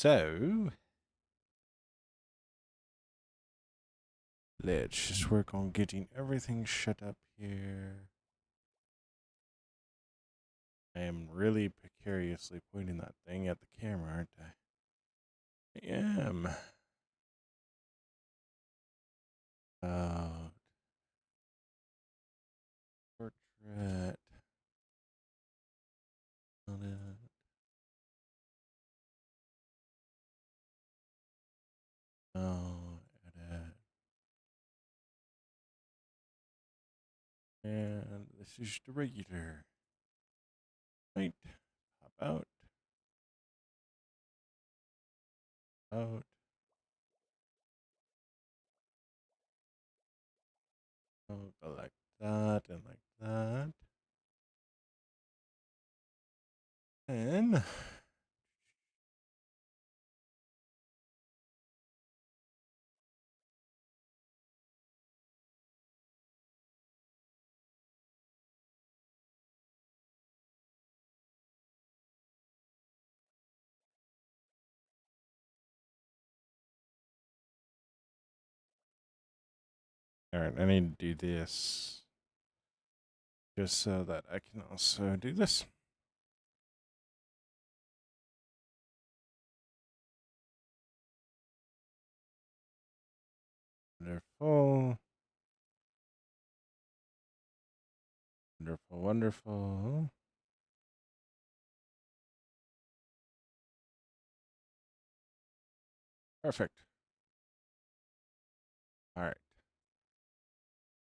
So, let's just work on getting everything shut up here. I am really precariously pointing that thing at the camera, aren't I? I am. Portrait. On it. Oh, edit. And this is the regular. Right. Pop out. Out. Out. Like that and like that. And all right, I need to do this just so that I can also do this. Wonderful. Wonderful, wonderful. Perfect. All right.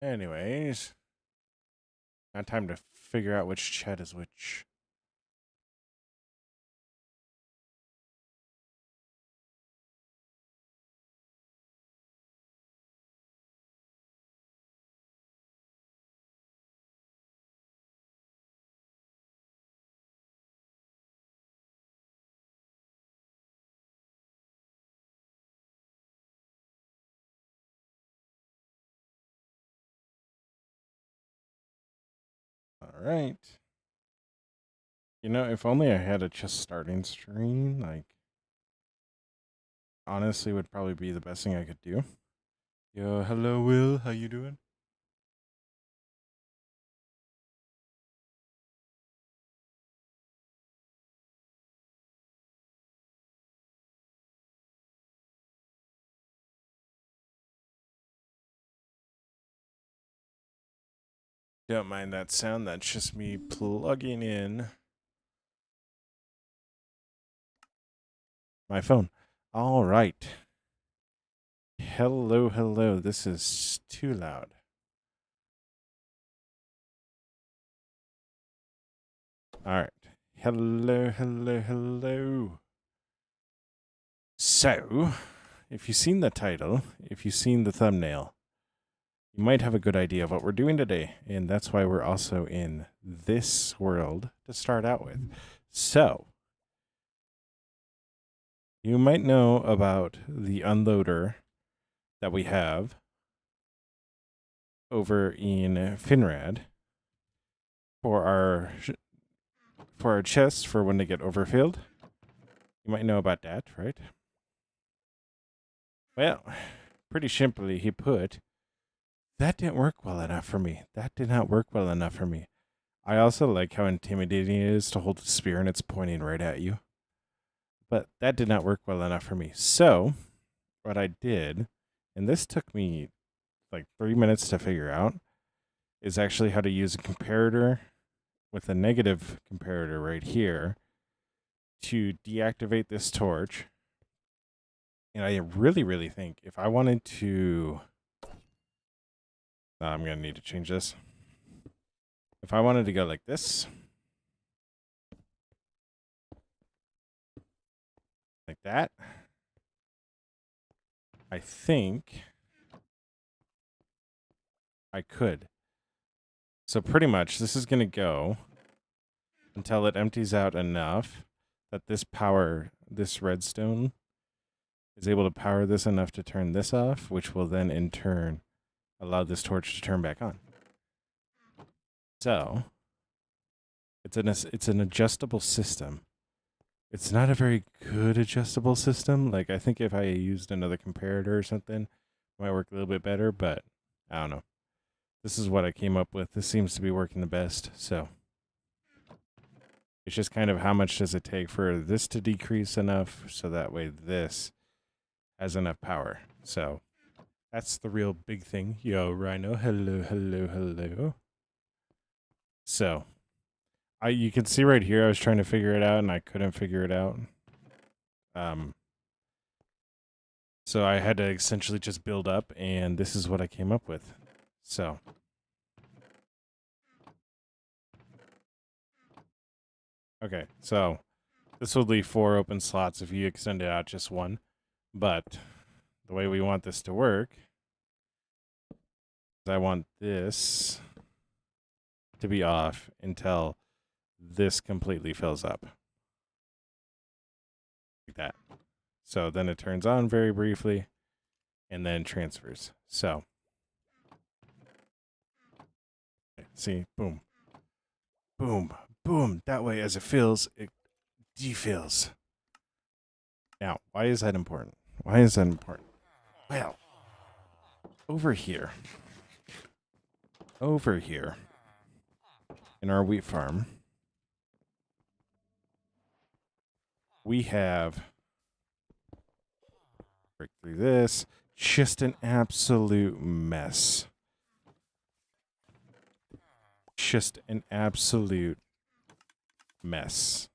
Anyways, now time to figure out which chat is which. All right. You know, if only I had a just starting screen, like, honestly would probably be the best thing I could do. Yo, hello, Will. How you doing? Don't mind that sound. That's just me plugging in my phone. All right. Hello, hello. This is too loud. All right. Hello, hello, hello. So, if you've seen the title, if you've seen the thumbnail, you might have a good idea of what we're doing today. And that's why we're also in this world to start out with. So, you might know about the unloader that we have over in Finrad for our chests for when they get overfilled. You might know about that, right? Well, pretty simply, he put, that didn't work well enough for me. That did not work well enough for me. I also like how intimidating it is to hold a spear and it's pointing right at you. But that did not work well enough for me. So, what I did, and this took me like 3 minutes to figure out, is actually how to use a comparator with a negative comparator right here to deactivate this torch. And I really, really think if I wanted to... I'm going to need to change this. If I wanted to go like this, like that, I think I could. So pretty much this is going to go until it empties out enough that this redstone is able to power this enough to turn this off, which will then in turn allow this torch to turn back on. So it's an adjustable system. It's not a very good adjustable system. Like, I think if I used another comparator or something, it might work a little bit better, but I don't know. This is what I came up with. This seems to be working the best, so it's just kind of how much does it take for this to decrease enough so that way this has enough power. So that's the real big thing. Yo, Rhino, hello, hello, hello. So you can see right here I was trying to figure it out and I couldn't figure it out. So I had to essentially just build up, and this is what I came up with. So okay, so this would leave 4 open slots if you extend it out just one. But the way we want this to work is I want this to be off until this completely fills up. Like that. So then it turns on very briefly and then transfers. So see, boom, boom, boom. That way as it fills, it defills. Now, why is that important? Why is that important? Well, over here in our wheat farm, we have, break through this, just an absolute mess. Just an absolute mess.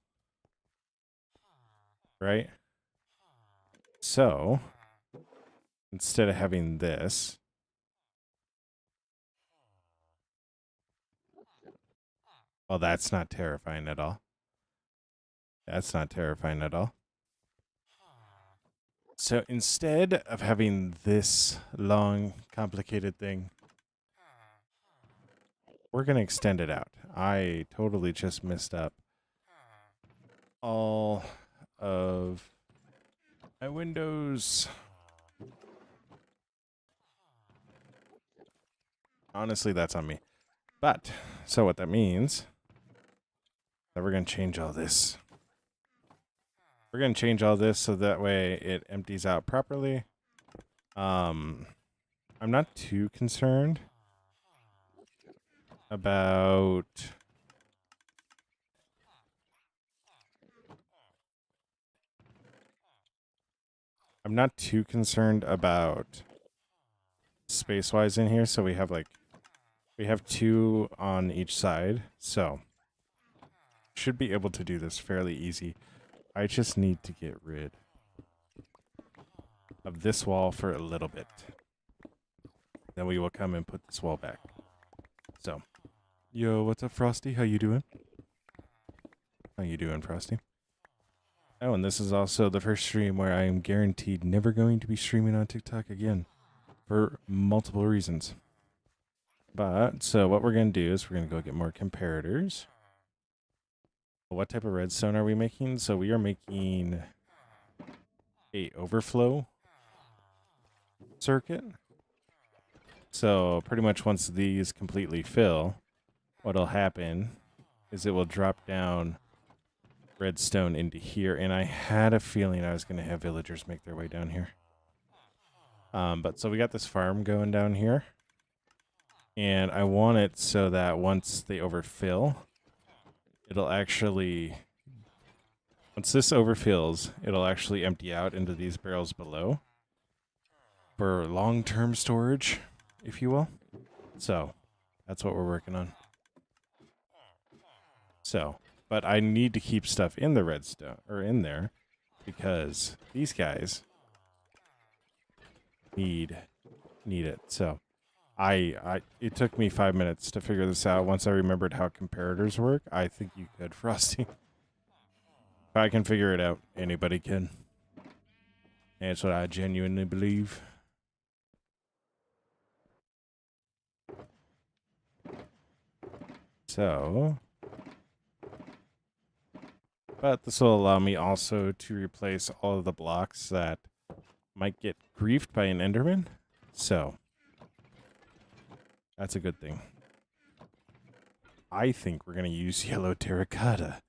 Right? So, instead of having this, well, that's not terrifying at all. That's not terrifying at all. So instead of having this long, complicated thing, we're going to extend it out. I totally just messed up all of my windows. Honestly, that's on me. But, so what that means is that we're going to change all this. We're going to change all this so that way it empties out properly. I'm not too concerned about space-wise in here, so we have 2 on each side, so should be able to do this fairly easy. I just need to get rid of this wall for a little bit. Then we will come and put this wall back. So, yo, what's up, Frosty? How you doing? How you doing, Frosty? Oh, and this is also the first stream where I am guaranteed never going to be streaming on TikTok again for multiple reasons. But, so what we're going to do is we're going to go get more comparators. What type of redstone are we making? So we are making a overflow circuit. So pretty much once these completely fill, what'll happen is it will drop down redstone into here. And I had a feeling I was going to have villagers make their way down here. But so we got this farm going down here. And I want it so that once they overfill, it'll actually, once this overfills, it'll actually empty out into these barrels below for long-term storage, if you will. So that's what we're working on. So, but I need to keep stuff in the redstone, or in there, because these guys need it. So it took me 5 minutes to figure this out. Once I remembered how comparators work, I think you could, Frosty. If I can figure it out, anybody can. That's what I genuinely believe. So, but this will allow me also to replace all of the blocks that might get griefed by an Enderman. So, that's a good thing. I think we're going to use yellow terracotta.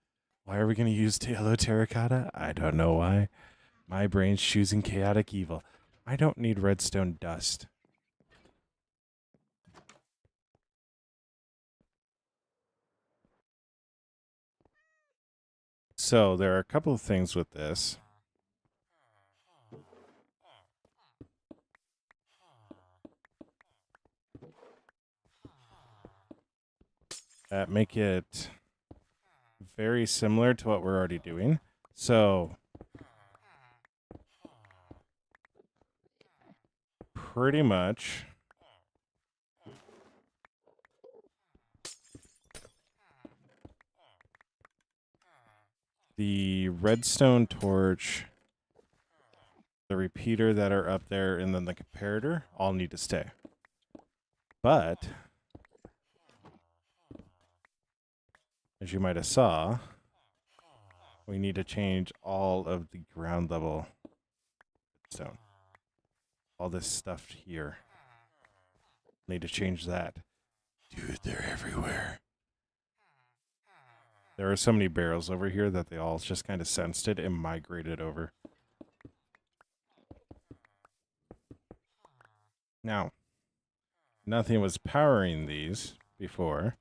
Why are we going to use yellow terracotta? I don't know why. My brain's choosing chaotic evil. I don't need redstone dust. So there are a couple of things with this. That make it very similar to what we're already doing. So pretty much the redstone torch, the repeater that are up there, and then the comparator all need to stay. But as you might have saw, we need to change all of the ground level stone. All this stuff here. Need to change that. Dude, they're everywhere. There are so many barrels over here that they all just kind of sensed it and migrated over. Now, nothing was powering these before.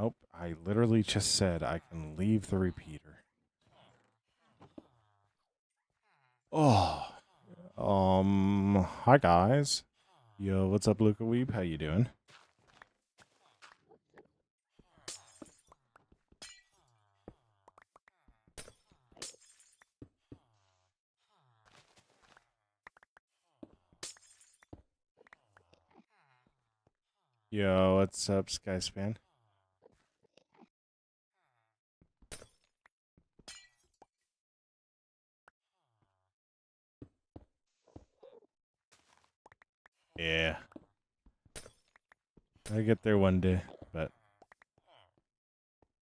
Oh, I literally just said I can leave the repeater. Oh, hi guys. Yo, what's up, Luca Weeb? How you doing? Yo, what's up, Skyspan? Yeah. I'll get there one day, but at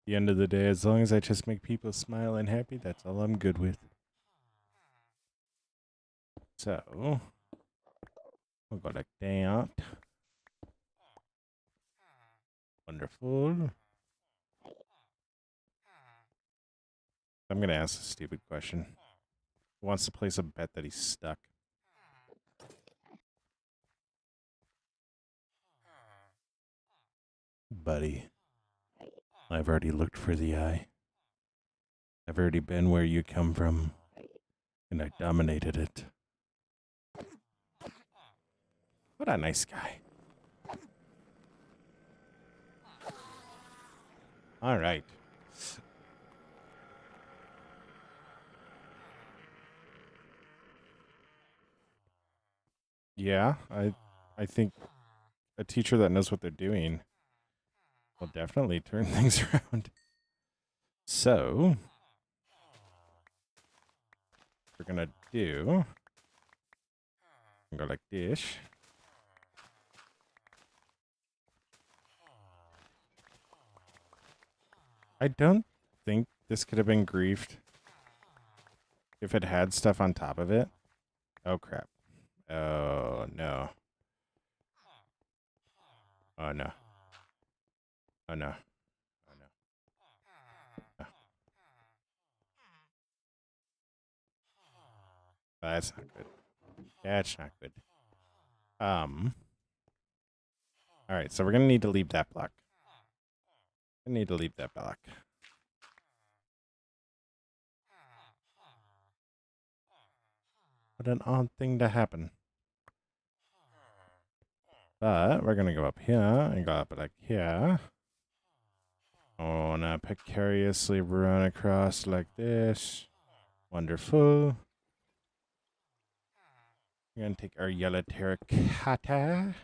the end of the day, as long as I just make people smile and happy, that's all I'm good with. So, we'll go like that. Wonderful. I'm going to ask a stupid question. Who wants to place a bet that he's stuck? Buddy, I've already looked for the eye. I've already been where you come from, and I dominated it. What a nice guy. All right. Yeah, I think a teacher that knows what they're doing will definitely turn things around. So, we're gonna do go like this. I don't think this could have been griefed if it had stuff on top of it. Oh crap. Oh no. Oh no. Oh no. Oh no. Oh, that's not good. That's not good. All right, so we're gonna need to leave that block. I need to leave that block. What an odd thing to happen. But we're gonna go up here and go up like here. Oh, now precariously run across like this. Wonderful. We're gonna take our yellow terracotta.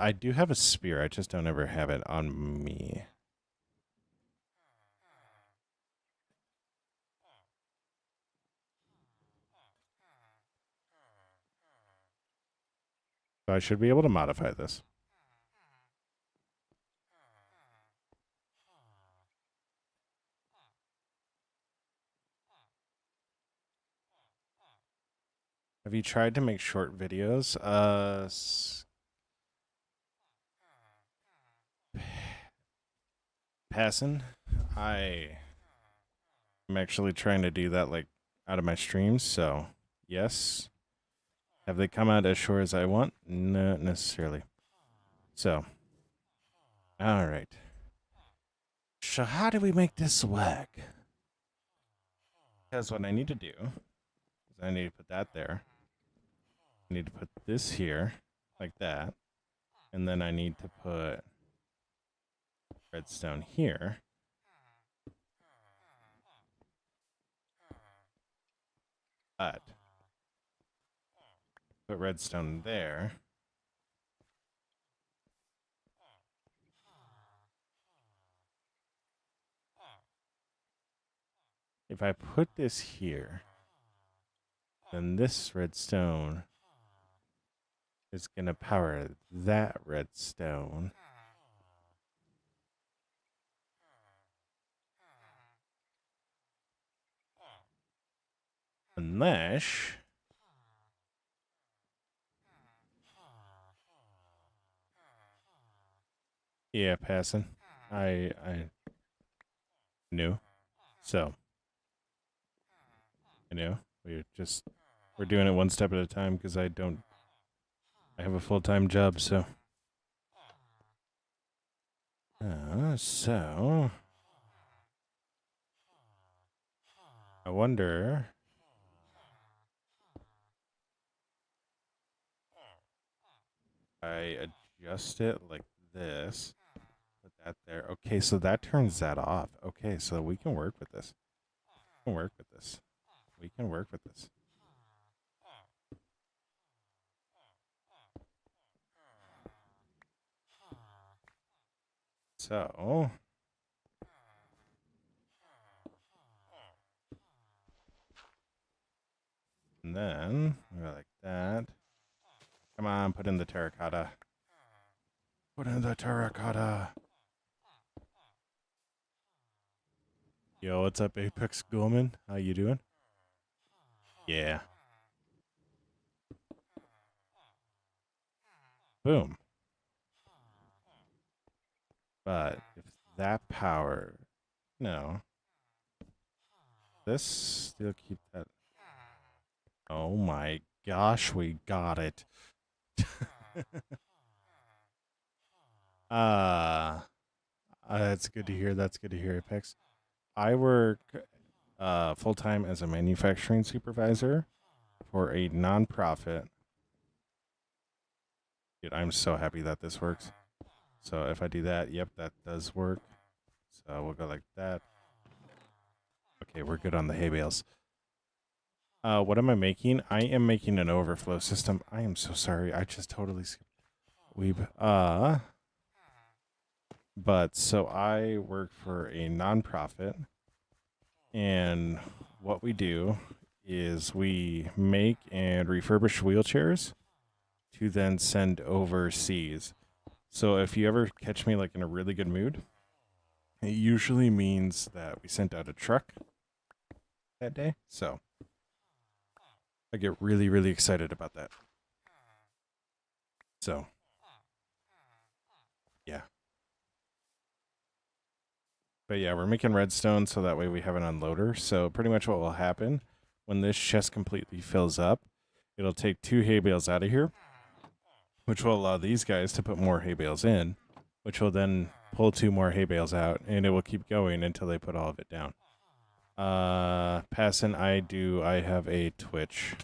I do have a spear. I just don't ever have it on me. So I should be able to modify this. Have you tried to make short videos? Passing. I am actually trying to do that like out of my streams, so yes. Have they come out as short as I want? Not necessarily. So, all right. So how do we make this work? Because what I need to do is I need to put that there. I need to put this here, like that. And then I need to put redstone here. But put redstone there. If I put this here, then this redstone is going to power that redstone. Unless... Yeah, passing. I knew. So, I knew. We're doing it one step at a time because I have a full-time job, so. So, I wonder. I adjust it like this. Put that there. Okay, so that turns that off. Okay, so we can work with this. We can work with this. We can work with this. So, and then we go like that. Come on, put in the terracotta. Put in the terracotta. Yo, what's up, Apex Goldman? How you doing? Yeah. Boom. But if that power, no, this still keep that. Oh my gosh, we got it. uh, that's good to hear. That's good to hear, Apex. I work full time as a manufacturing supervisor for a nonprofit. Dude, I'm so happy that this works. So if I do that, yep, that does work. So we'll go like that. Okay, we're good on the hay bales. What am I making? I am making an overflow system. I am so sorry. I just totally skipped. Weeb. But so I work for a nonprofit, and what we do is we make and refurbish wheelchairs to then send overseas. So if you ever catch me like in a really good mood, it usually means that we sent out a truck that day. So I get really, really excited about that. So, yeah. But yeah, we're making redstone so that way we have an unloader. So pretty much what will happen when this chest completely fills up, it'll take 2 hay bales out of here, which will allow these guys to put more hay bales in, which will then pull 2 more hay bales out, and it will keep going until they put all of it down. Passin, I have a Twitch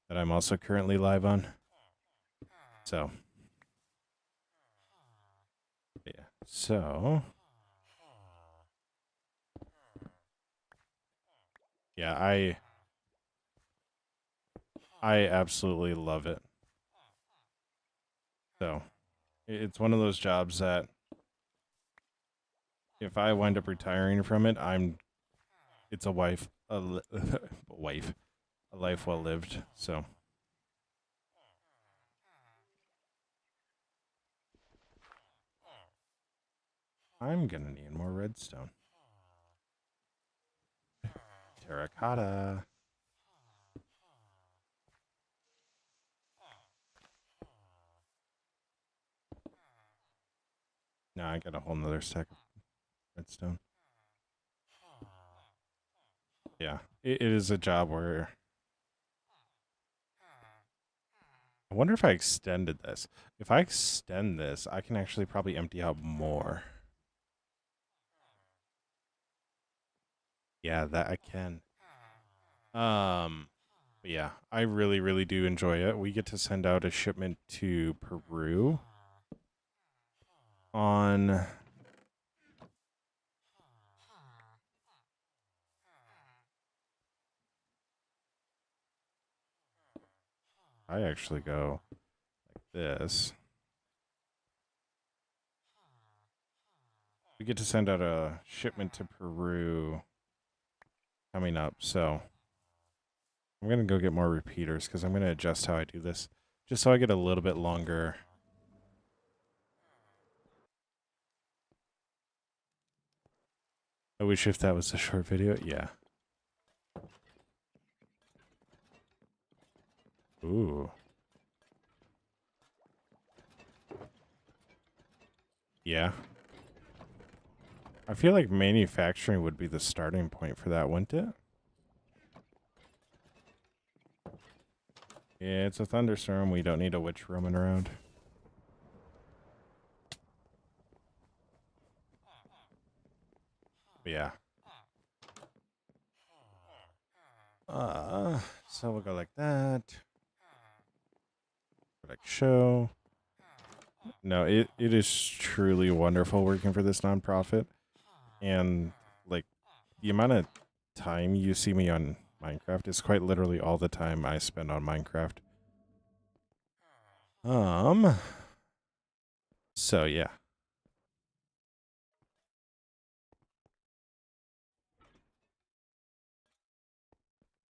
that I'm also currently live on. So, yeah. So, yeah, I absolutely love it. So, it's one of those jobs that if I wind up retiring from it, it's a a life well lived. So, I'm gonna need more redstone. Terracotta. No, I got a whole nother stack of redstone. Yeah, it is a job where I wonder if I extended this. If I extend this, I can actually probably empty out more. Yeah, that I can. But yeah, I really, really do enjoy it. We get to send out a shipment to Peru on I actually go like this. We get to send out a shipment to Peru coming up, so I'm gonna go get more repeaters because I'm gonna adjust how I do this, just so I get a little bit longer. I wish if that was a short video. Yeah. Ooh. Yeah. I feel like manufacturing would be the starting point for that, wouldn't it? Yeah, it's a thunderstorm. We don't need a witch roaming around. But yeah. So we'll go like that. Like show. No, it is truly wonderful working for this nonprofit. And like the amount of time you see me on Minecraft is quite literally all the time I spend on Minecraft. So yeah.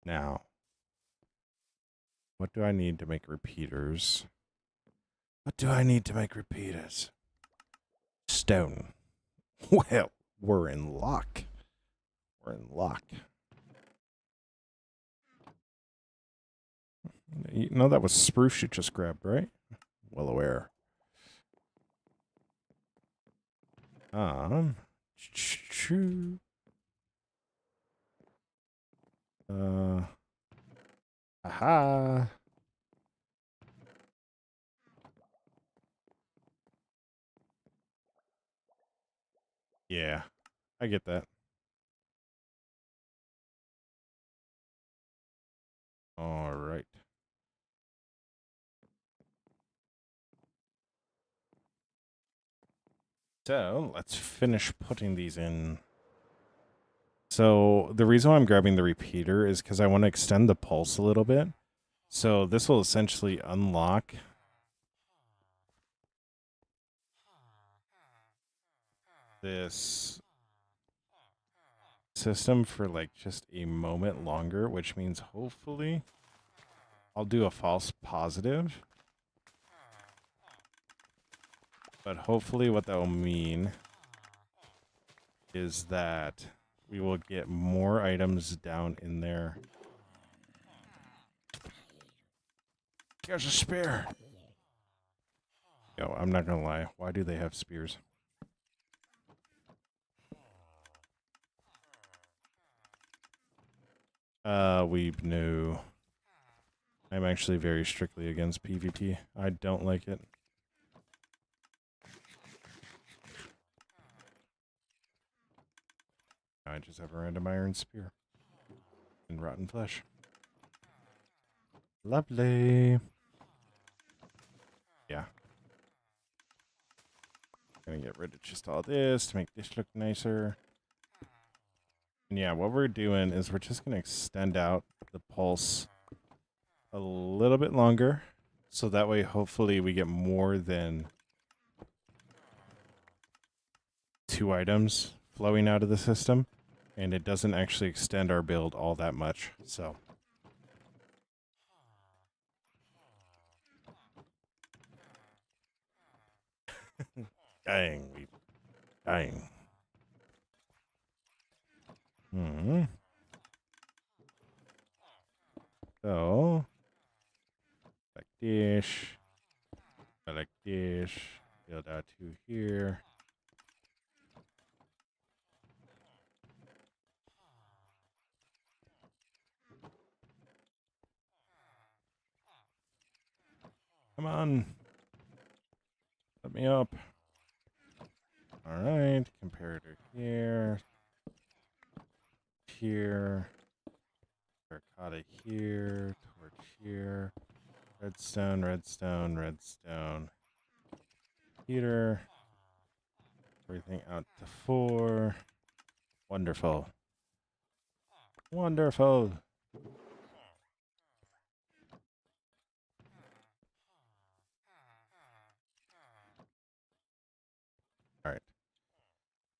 Now, what do I need to make repeaters? What do I need to make repeaters? Stone. Well, we're in luck. We're in luck. You know that was spruce you just grabbed, right? Well aware. True. Aha. Yeah, I get that. All right. So let's finish putting these in. So the reason why I'm grabbing the repeater is because I want to extend the pulse a little bit. So this will essentially unlock this system for like just a moment longer, which means hopefully I'll do a false positive. But hopefully what that will mean is that we will get more items down in there. There's a spear. Yo, I'm not gonna lie. Why do they have spears? We knew. I'm actually very strictly against PvP. I don't like it. I just have a random iron spear and rotten flesh. Lovely. Yeah. Gonna get rid of just all this to make this look nicer. And yeah, what we're doing is we're just gonna extend out the pulse a little bit longer. So that way, hopefully, we get more than 2 items flowing out of the system. And it doesn't actually extend our build all that much. So. Dang. Dang. Hmm. So. Like this. Like this. Build out to here. Come on. Let me up. All right. Comparator here. Here. Terracotta here. Torch here. Redstone, redstone, redstone. Heater. Everything out to 4. Wonderful. Wonderful. All right.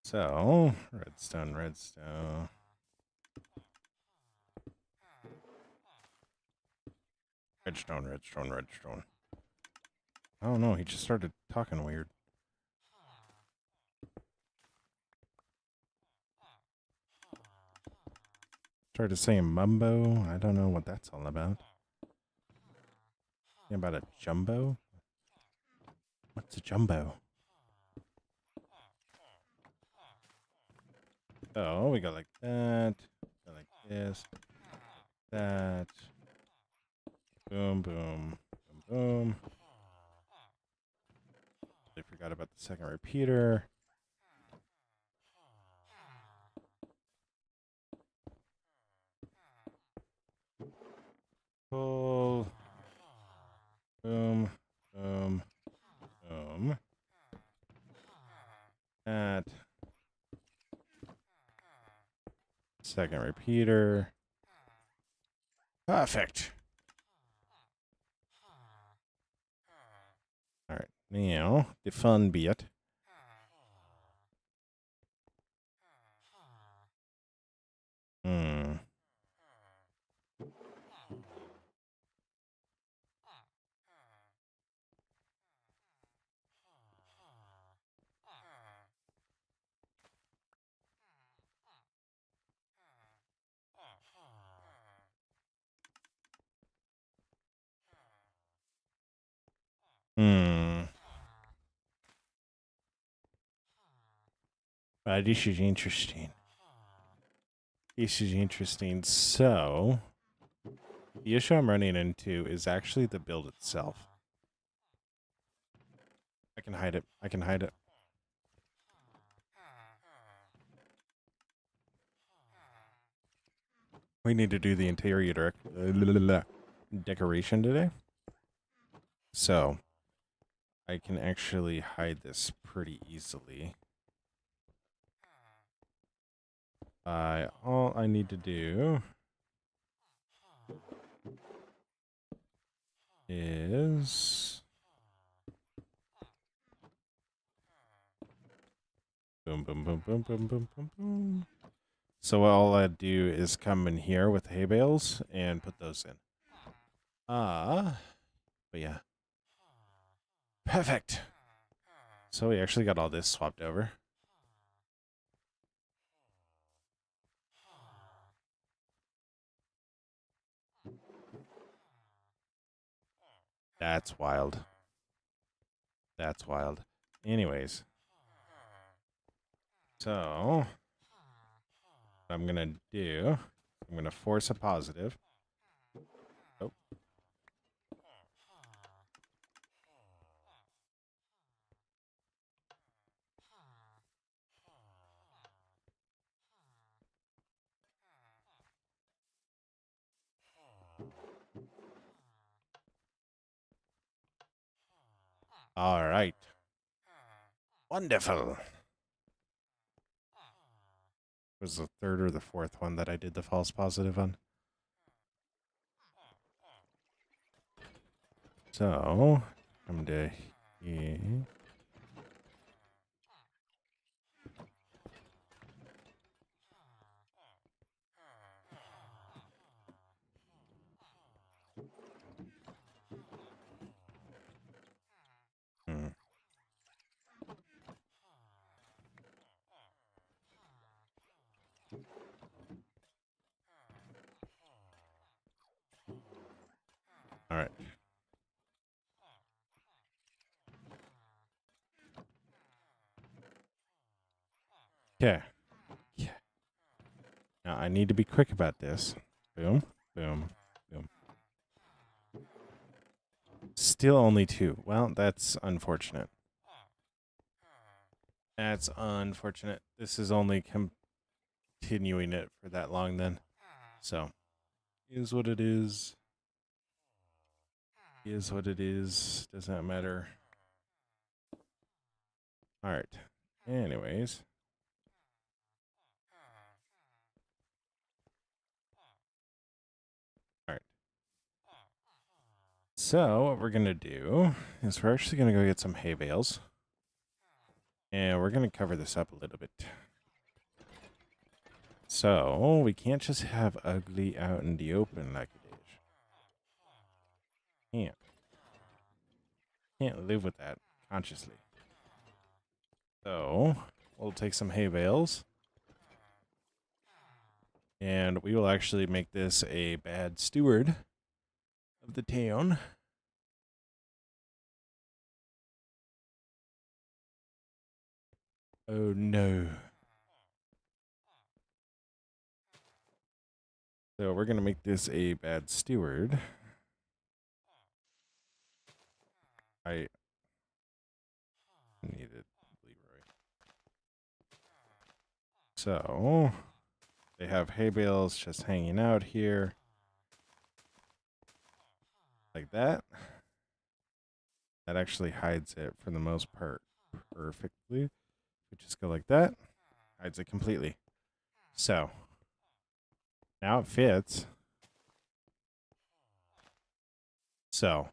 So, redstone, redstone. Redstone, redstone, redstone. I don't know. He just started talking weird. Started saying mumbo. I don't know what that's all about. Think about a jumbo? What's a jumbo? Oh, we go like that. Go like this. That. Boom, boom, boom, boom. I forgot about the second repeater. Pull. Boom, boom, boom. That. Second repeater. Perfect. All right, now the fun bit. Hmm. Hmm. This is interesting. This is interesting. So, the issue I'm running into is actually the build itself. I can hide it. I can hide it. We need to do the interior decoration today. So, I can actually hide this pretty easily. All I need to do is boom, boom, boom, boom, boom, boom, boom, boom. So all I do is come in here with hay bales and put those in. But yeah. Perfect. So we actually got all this swapped over. That's wild. That's wild. Anyways. So, what I'm going to do, I'm going to force a positive. Oh. All right. Wonderful. Was the third or the fourth one that I did the false positive on. So, come to here. Hmm. All right. Okay. Yeah. Now I need to be quick about this. Boom, boom, boom. Still only 2. Well, that's unfortunate. That's unfortunate. This is only continuing it for that long then. So, is what it is. Is what it is. Does not matter. All right. Anyways. All right. So, what we're going to do is we're actually going to go get some hay bales. And we're going to cover this up a little bit. So, we can't just have ugly out in the open like it is. Can't live with that consciously. So, we'll take some hay bales. And we will actually make this a bad steward of the town. Oh no. So we're going to make this a bad steward. I needed Leroy. So they have hay bales just hanging out here. Like that. That actually hides it for the most part perfectly. We just go like that. Hides it completely. So now it fits. So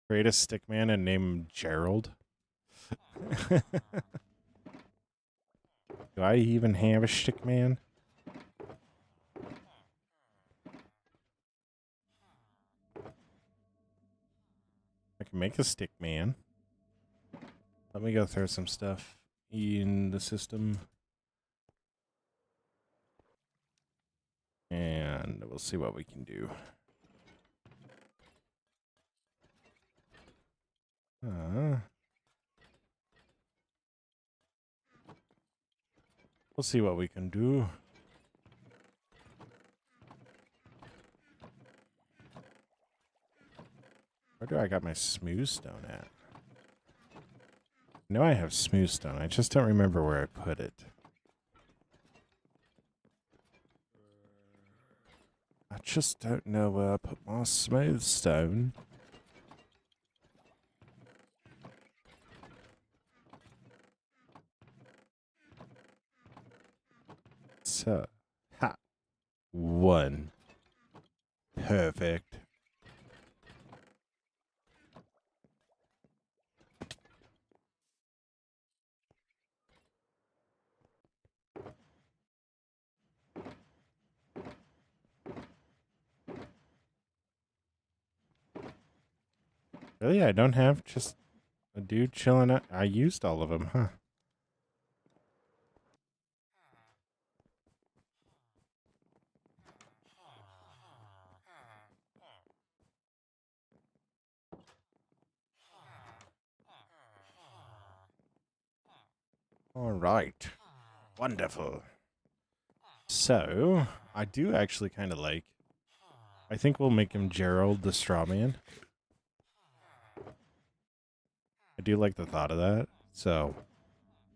create a stickman and name him Gerald. Do I even have a stickman? I can make a stickman. Let me go throw some stuff in the system. And we'll see what we can do. We'll see what we can do. Where do I got my smooth stone at? I know I have smooth stone. I just don't remember where I put it. I just don't know where I put my smooth stone. So, ha. 1. Perfect. Really? I don't have just a dude chilling out? I used all of them, huh? All right. Wonderful. So, I do actually kind of like... I think we'll make him Gerald the Straw Man. I do like the thought of that. So,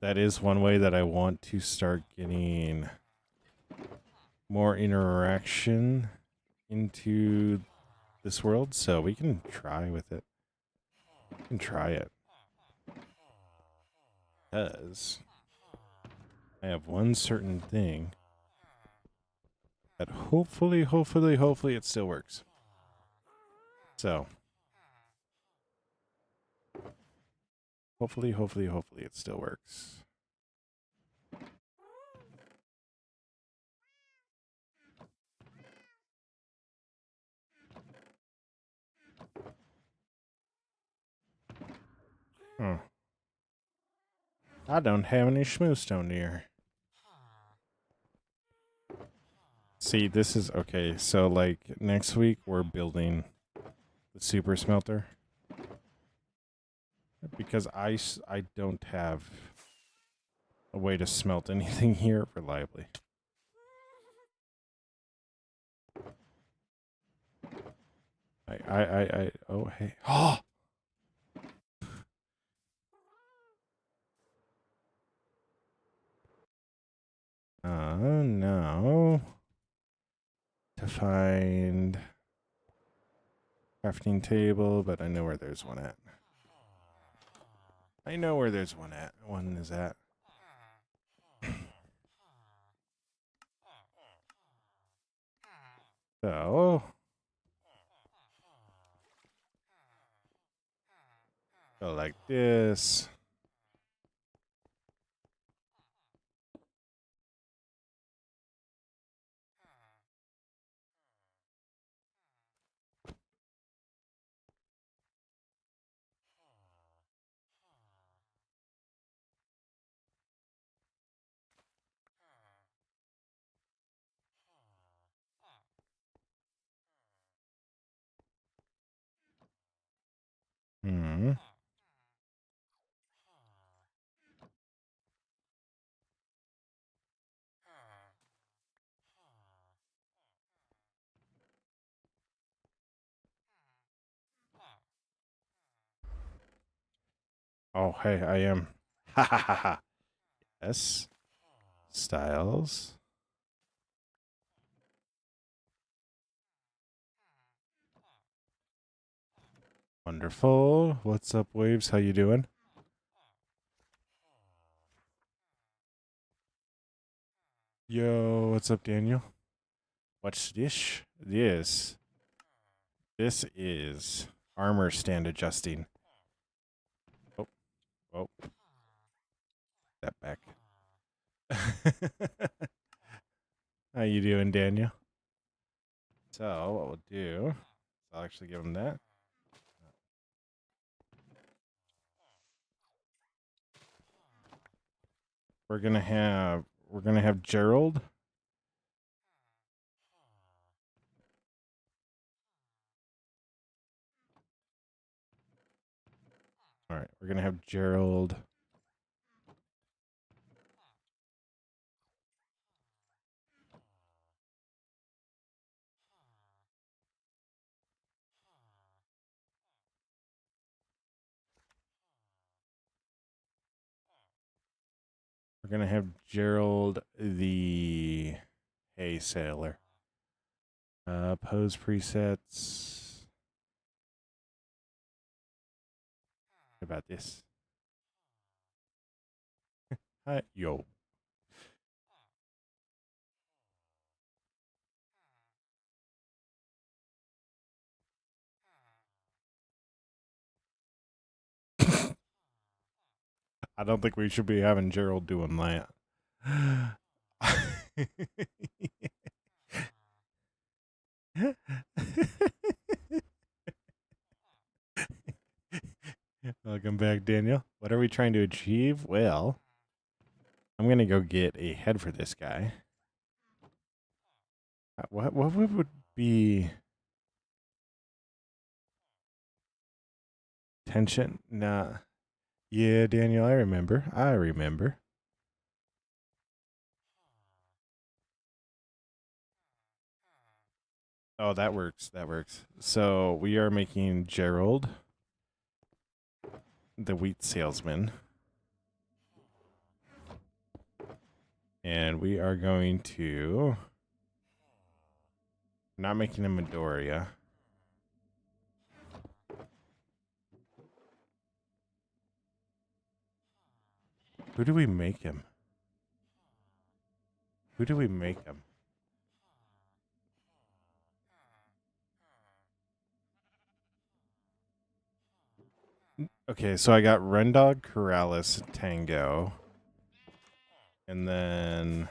that is one way that I want to start getting more interaction into this world. So, we can try with it. We can try it. Because I have one certain thing that hopefully it still works. So, hopefully it still works. Hmm. I don't have any schmoostone here. See, this is okay. So, like, next week we're building the super smelter because I don't have a way to smelt anything here reliably. Oh, hey. Oh! No. To find crafting table, but I know where there's one at. I know where there's one at. One is at. So, go like this. Hmm. Oh, hey, I am. Ha ha ha ha. Yes. Styles. Wonderful. What's up, Waves? How you doing? Yo, what's up, Daniel? What's this? This is armor stand adjusting. Oh, oh, that back. How you doing, Daniel? So what we'll do, I'll actually give him that. We're gonna have Gerald. All right, we're gonna have Gerald. We're gonna have Gerald the hay sailor. Pose presets. How about this? Hi, yo. I don't think we should be having Gerald doing that. Welcome back, Daniel. What are we trying to achieve? Well, I'm gonna go get a head for this guy. What would be tension? Nah. Yeah, Daniel, I remember. Oh, that works. So we are making Gerald the wheat salesman. And we are going to not making him Midoriya. Who do we make him? Okay, so I got Rendog, Corrales, Tango. And then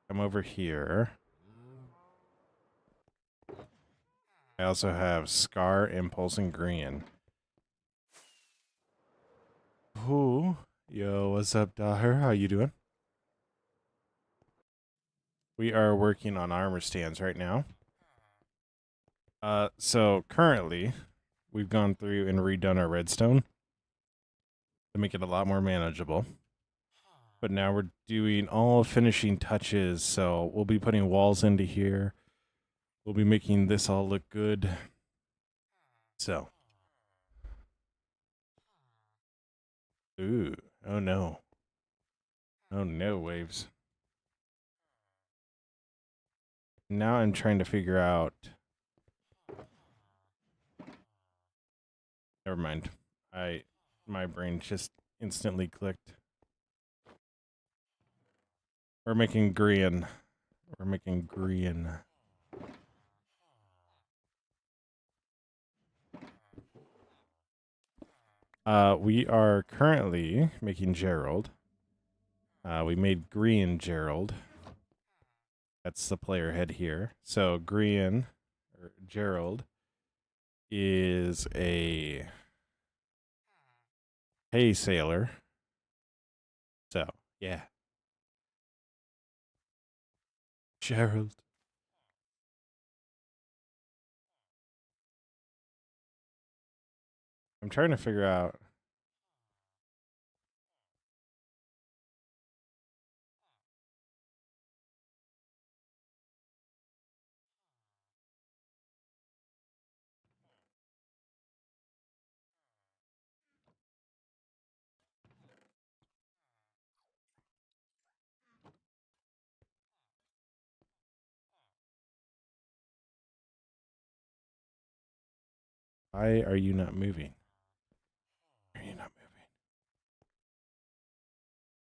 come over here. I also have Scar, Impulse, and Green. Who? Yo, what's up, Daher? How you doing? We are working on armor stands right now. So currently, we've gone through and redone our redstone to make it a lot more manageable. But now we're doing all finishing touches, so we'll be putting walls into here. we'll be making this all look good. So. Ooh. Oh no. Oh no, waves. Now I'm trying to figure out. Never mind. My brain just instantly clicked. We're making green. We're making green. We are currently making Gerald. We made green Gerald. That's the player head here. So green, or Gerald, is a hay sailor. So, yeah. Gerald. I'm trying to figure out. Why are you not moving? Why are you not moving?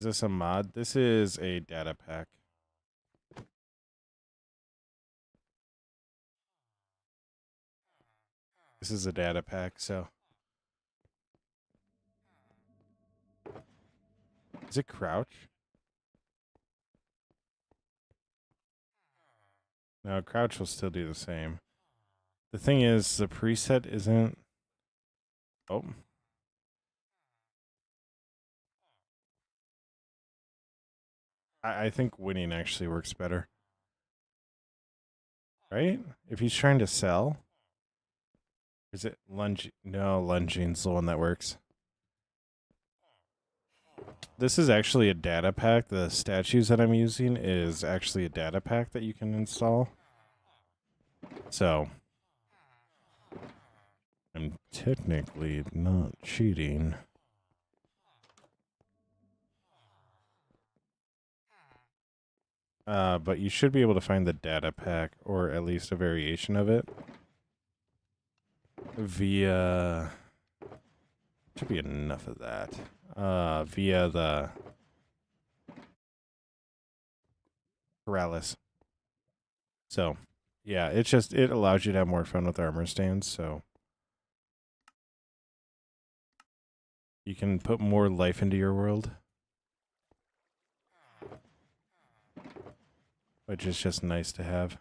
Is this a mod? This is a data pack. This is a data pack, so. Is it crouch? No, crouch will still do the same. The thing is, the preset isn't. Oh. I think winning actually works better. Right? If he's trying to sell. Is it lunge? No, lunging's the one that works. This is actually a data pack. The statues that I'm using is actually a data pack that you can install. So, I'm technically not cheating. But you should be able to find the data pack, or at least a variation of it, via... Should be enough of that. Via the Paralysis. So, yeah, it allows you to have more fun with armor stands, so you can put more life into your world, which is just nice to have.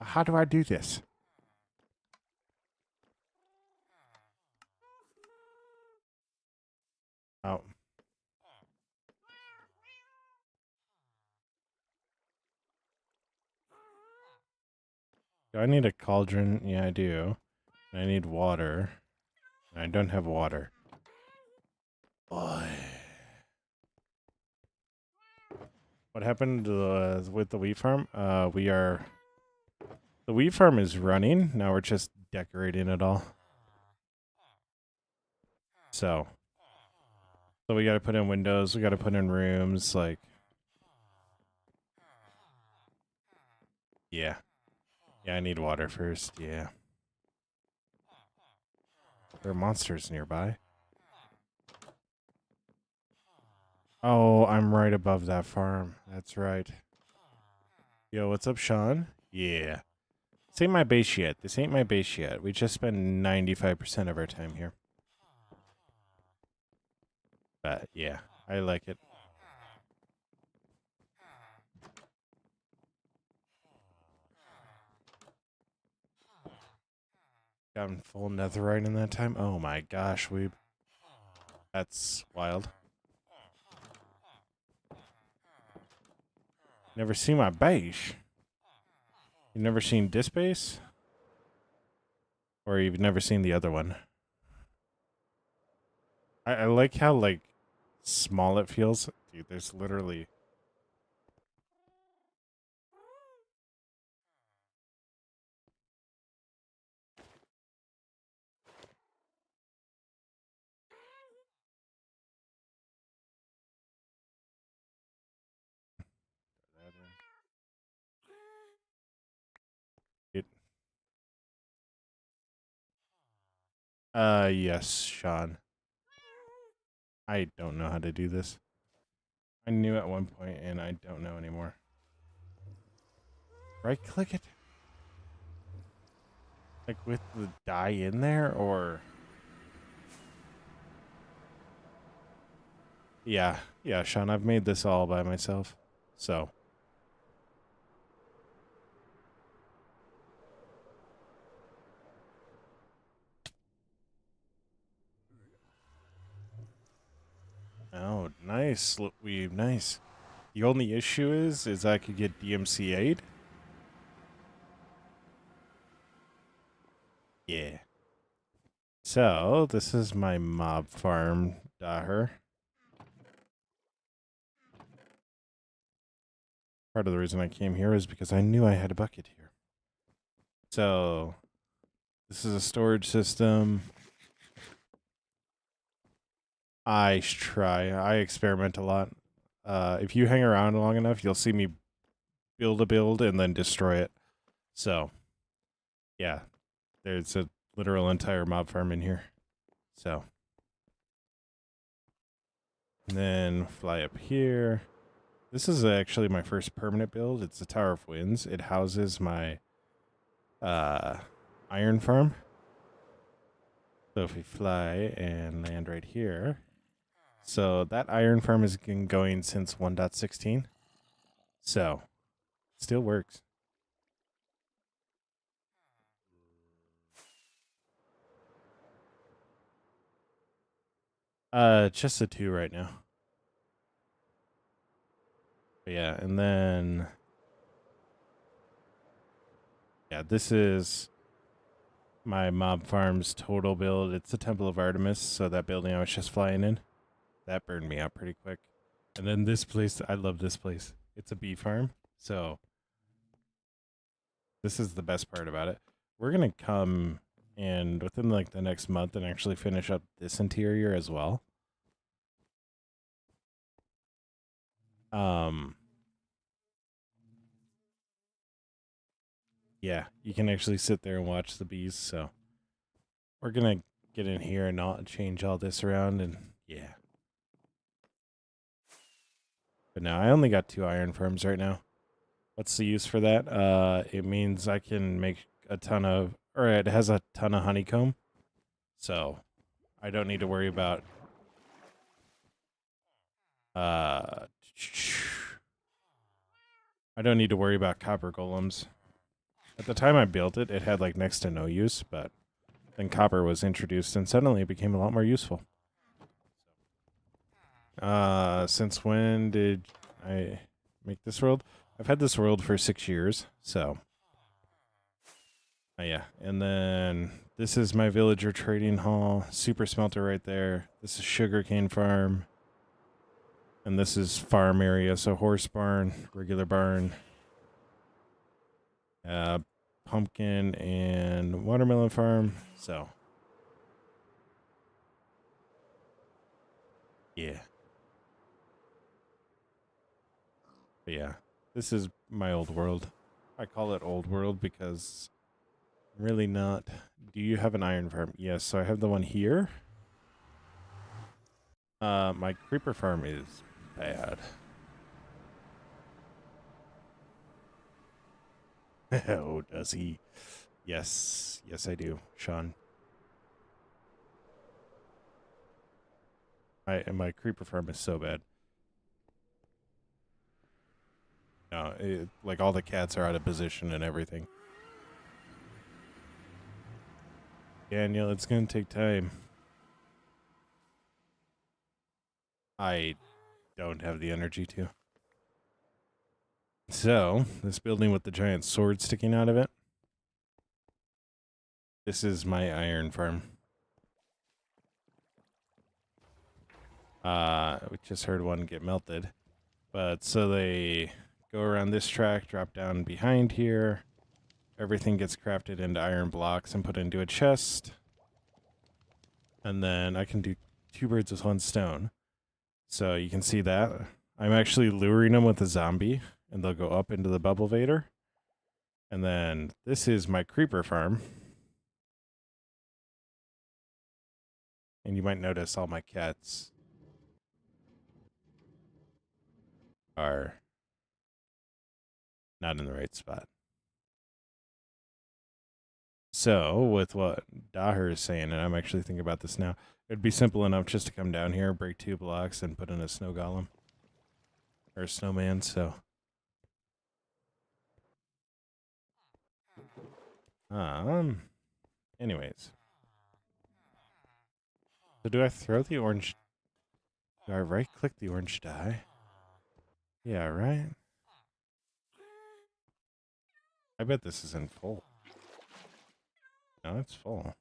How do I do this? Oh. Do I need a cauldron? Yeah, I do. I need water. I don't have water. Boy. What happened with the wheat farm? The wheat farm is running. Now we're just decorating it all. So we got to put in windows. We got to put in rooms. Like, yeah. Yeah, I need water first. Yeah. There are monsters nearby. Oh, I'm right above that farm. That's right. Yo, what's up, Sean? Yeah. This ain't my base yet. This ain't my base yet. We just spend 95% of our time here. But yeah, I like it. Gotten full netherite in that time. Oh my gosh, that's wild. Never seen my base. You've never seen this base? Or you've never seen the other one? I like how, like, small it feels. Dude, there's literally... It, yes, Sean. I don't know how to do this. I knew at one point, and I don't know anymore. Right-click it? Like, with the dye in there, or... Yeah, Sean, I've made this all by myself. So... Oh, nice, weave, nice. The only issue is I could get DMCA'd. Yeah. So, this is my mob farm, Daher. Part of the reason I came here is because I knew I had a bucket here. So, this is a storage system. I try. I experiment a lot. If you hang around long enough, you'll see me build a build and then destroy it. So, yeah, there's a literal entire mob farm in here. So, and then fly up here. This is actually my first permanent build. It's the Tower of Winds. It houses my iron farm. So if we fly and land right here. So that iron farm has been going since 1.16. So, still works. Just the 2 right now. But yeah, and then... Yeah, this is my mob farm's total build. It's the Temple of Artemis, so that building I was just flying in. That burned me out pretty quick. And then this place, I love this place. It's a bee farm, so... This is the best part about it. We're going to come and within like the next month and actually finish up this interior as well. Yeah, you can actually sit there and watch the bees. So we're going to get in here and not change all this around. And yeah. But now I only got 2 iron farms right now. What's the use for that? It means I can make a ton of, or it has a ton of honeycomb. So I don't need to worry about, I don't need to worry about copper golems. At the time I built it, it had like next to no use, but then copper was introduced and suddenly it became a lot more useful. Since when did I make this world? I've had this world for 6 years, so. Yeah, and then this is my villager trading hall, super smelter right there. This is sugarcane farm. And this is farm area, so horse barn, regular barn. Pumpkin and watermelon farm, so. Yeah. But yeah, this is my old world. I call it old world because I'm really not. Do you have an iron farm? Yes, so I have the one here. My creeper farm is bad. Oh, does he? Yes, I do, Sean. And my creeper farm is so bad. No, like all the cats are out of position and everything. Daniel, it's going to take time. I don't have the energy to. So, this building with the giant sword sticking out of it. This is my iron farm. We just heard one get melted. But so they go around this track, drop down behind here. Everything gets crafted into iron blocks and put into a chest. And then I can do 2 birds with 1 stone. So you can see that. I'm actually luring them with a zombie, and they'll go up into the bubble vader. And then this is my creeper farm. And you might notice all my cats are not in the right spot. So, with what Daher is saying, and I'm actually thinking about this now, it'd be simple enough just to come down here, break 2 blocks, and put in a snow golem. Or a snowman, so. Anyways. So do I throw the orange? Do I right-click the orange dye? Yeah, right? I bet this isn't full. No, it's full.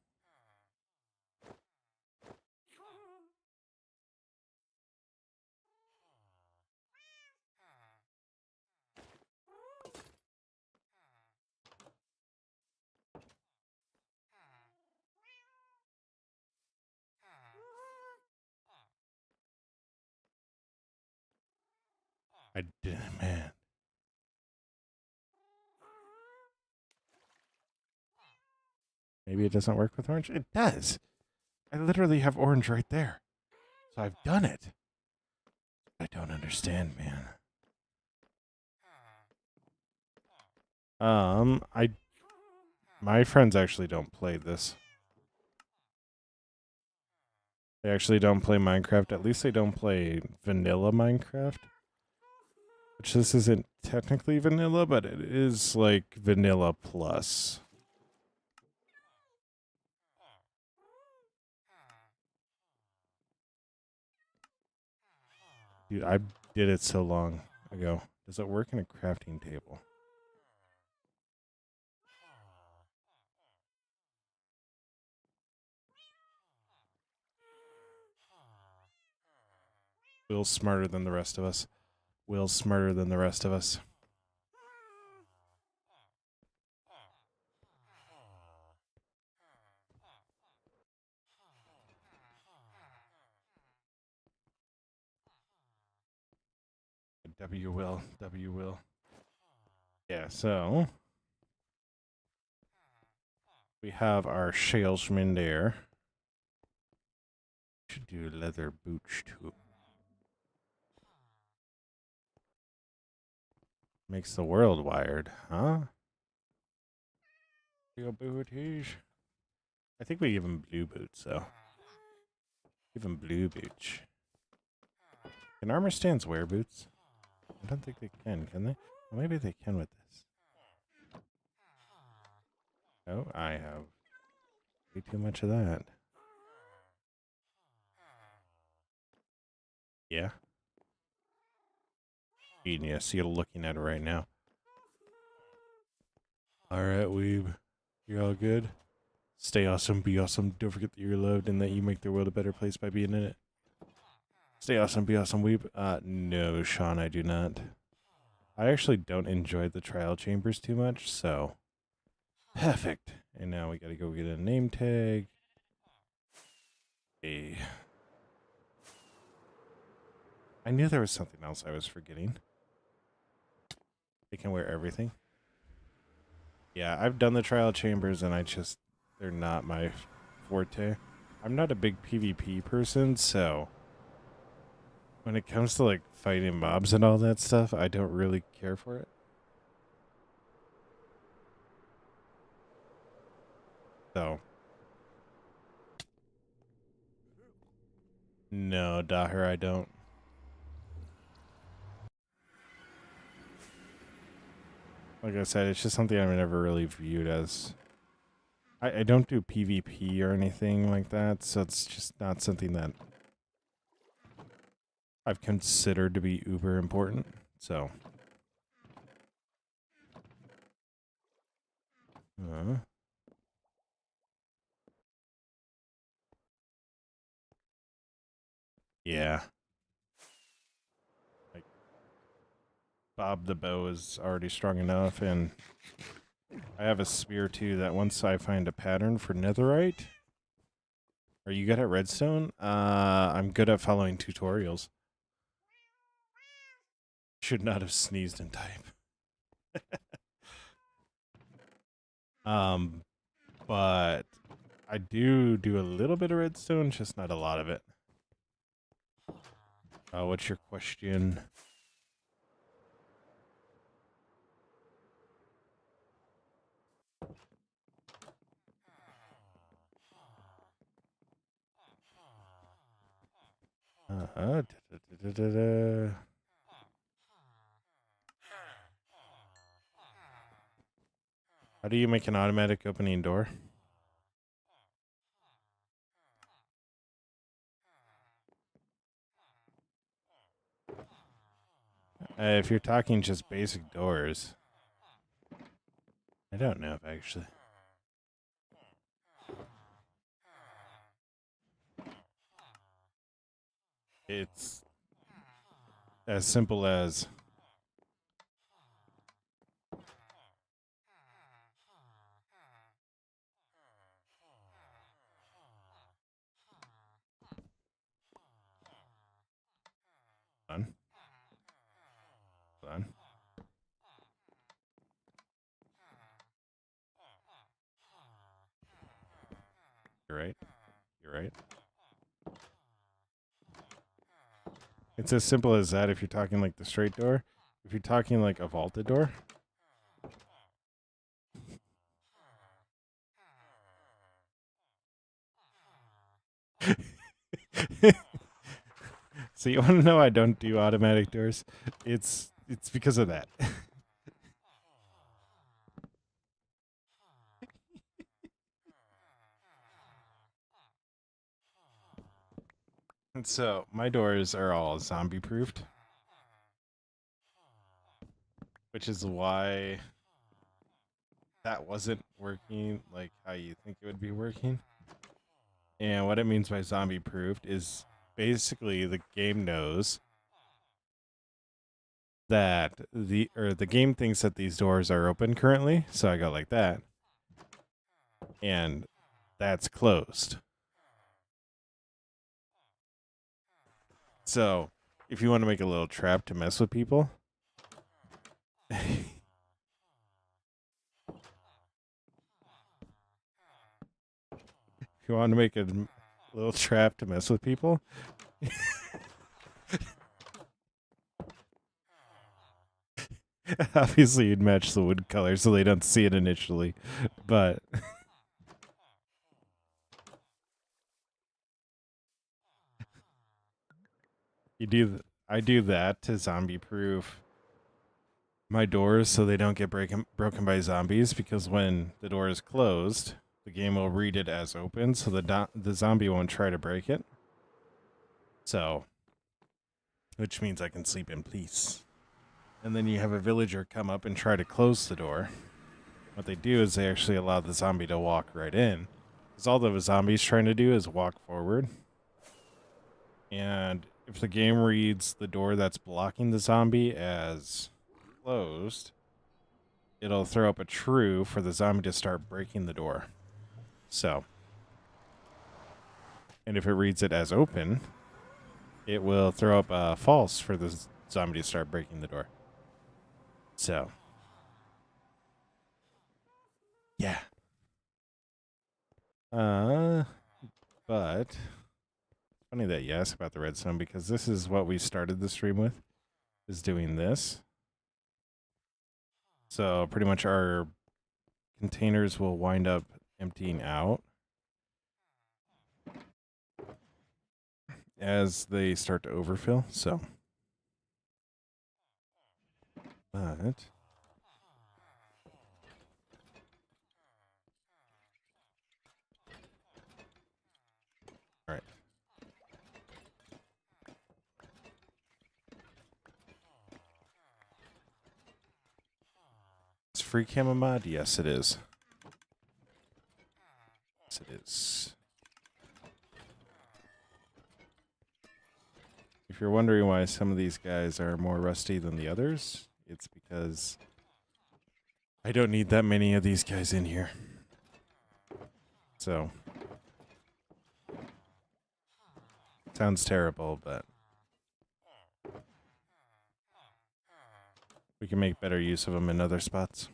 I did, man. Maybe it doesn't work with orange. It does. I literally have orange right there. So I've done it. I don't understand, man. My friends actually don't play this. They actually don't play Minecraft. At least they don't play vanilla Minecraft. Which this isn't technically vanilla, but it is like vanilla plus. Dude, I did it so long ago. Does it work in a crafting table? Will's smarter than the rest of us. Will's smarter than the rest of us. W will. W will. Yeah, so we have our salesman there. Should do leather boots too. Makes the world wired, huh? Your booties. I think we give him blue boots, though. Give him blue boots. Can armor stands wear boots? I don't think they can they? Well, maybe they can with this. Oh, I have way too much of that. Yeah. Genius. You're looking at it right now. Alright, weeb. You're all good? Stay awesome, be awesome. Don't forget that you're loved and that you make the world a better place by being in it. Stay awesome, be awesome, weeb. No, Sean, I do not. I actually don't enjoy the trial chambers too much, so perfect. And now we gotta go get a name tag. Hey. I knew there was something else I was forgetting. They can wear everything. Yeah, I've done the trial chambers and they're not my forte. I'm not a big PvP person, so when it comes to like fighting mobs and all that stuff, I don't really care for it. So no, Daher, I don't. Like I said, it's just something I've never really viewed as. I don't do PvP or anything like that, so it's just not something that I've considered to be uber important. So, uh, yeah, like Bob the Bow is already strong enough, and I have a spear too that once I find a pattern for netherite. Are you good at redstone? I'm good at following tutorials. Should not have sneezed in time. Um, but I do a little bit of redstone, just not a lot of it. What's your question? Da, da, da, da. How do you make an automatic opening door? If you're talking just basic doors, I don't know actually. It's as simple as done, done. You're right. You're right. It's as simple as that if you're talking like the straight door. If you're talking like a vaulted door, so you want to know I don't do automatic doors? It's because of that. And so my doors are all zombie proofed, which is why that wasn't working like how you think it would be working. And what it means by zombie proofed is basically the game knows that the game thinks that these doors are open currently, so I go like that. And that's closed. So, if you want to make a little trap to mess with people, if you want to make a little trap to mess with people, obviously you'd match the wood color so they don't see it initially. But I do that to zombie proof my doors so they don't get broken by zombies, because when the door is closed, the game will read it as open, so the zombie won't try to break it. So, which means I can sleep in peace. And then you have a villager come up and try to close the door. What they do is they actually allow the zombie to walk right in. Because all the zombie's trying to do is walk forward. And if the game reads the door that's blocking the zombie as closed, it'll throw up a true for the zombie to start breaking the door. So, and if it reads it as open, it will throw up a false for the zombie to start breaking the door. So, yeah. But funny that you asked about the redstone, because this is what we started the stream with, is doing this. So pretty much our containers will wind up emptying out as they start to overfill. So, but free camo mod? Yes, it is. Yes, it is. If you're wondering why some of these guys are more rusty than the others, it's because I don't need that many of these guys in here. So, sounds terrible, but we can make better use of them in other spots.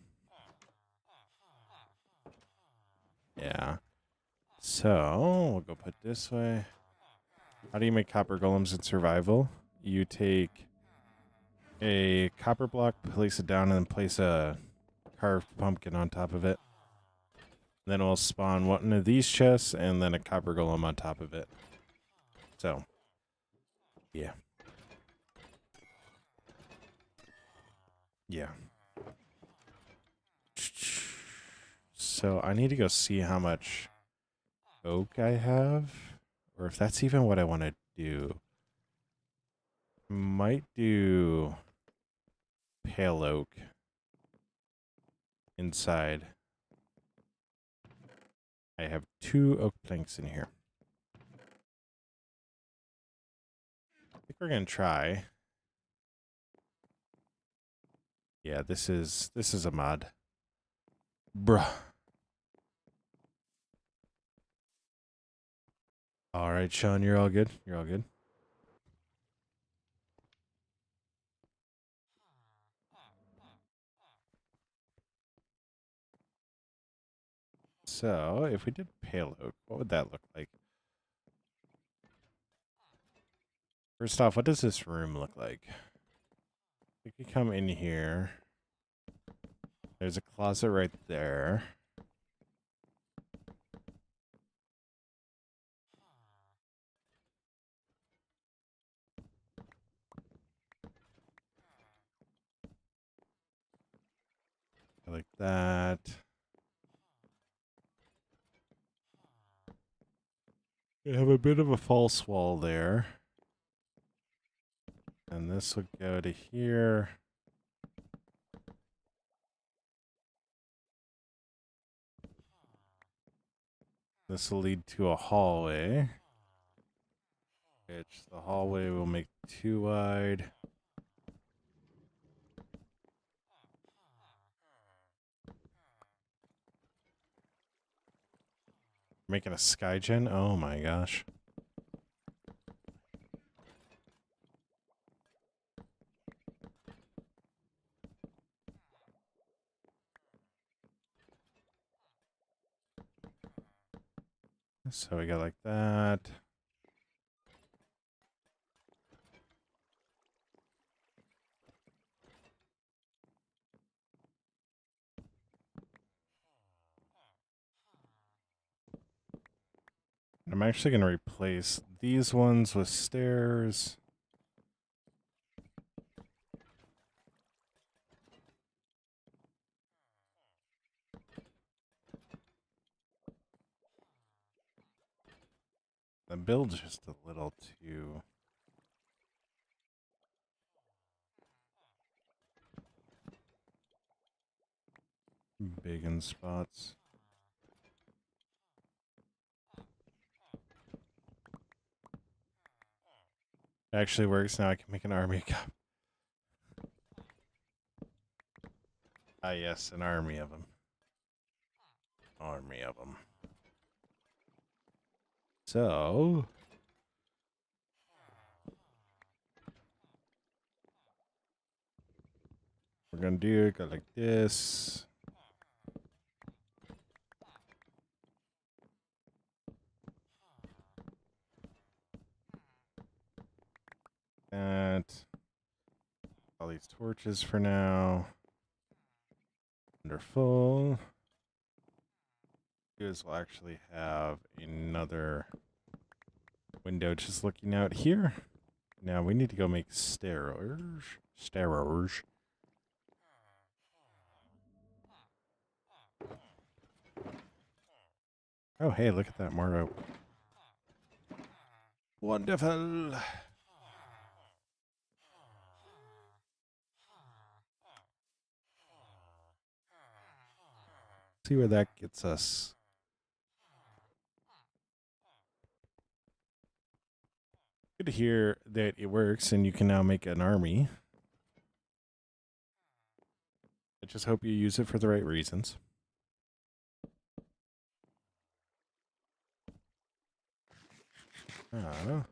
Yeah. So, we'll go put this way. How do you make copper golems in survival? You take a copper block, place it down, and then place a carved pumpkin on top of it. Then we'll spawn one of these chests and then a copper golem on top of it. So, yeah. Yeah. So I need to go see how much oak I have, or if that's even what I want to do. Might do pale oak inside. I have 2 oak planks in here. I think we're gonna try. Yeah, this is a mod. Bruh. All right, Sean, you're all good. You're all good. So, if we did pale oak, what would that look like? First off, what does this room look like? We could come in here. There's a closet right there. Like that. We have a bit of a false wall there. And this would go to here. This will lead to a hallway. Which the hallway will make 2 wide. Making a skygen? Oh my gosh. So we got like that. I'm actually going to replace these ones with stairs. The build's just a little too big in spots. It actually works now. I can make an army cup. Ah, yes, an army of them. Army of them. So, we're gonna do it, go like this. That. All these torches for now. Wonderful. Is we'll actually have another window just looking out here. Now we need to go make stairs. Stairs. Oh, hey, look at that, more oak. Wonderful. See where that gets us. Good to hear that it works and you can now make an army. I just hope you use it for the right reasons. Oh,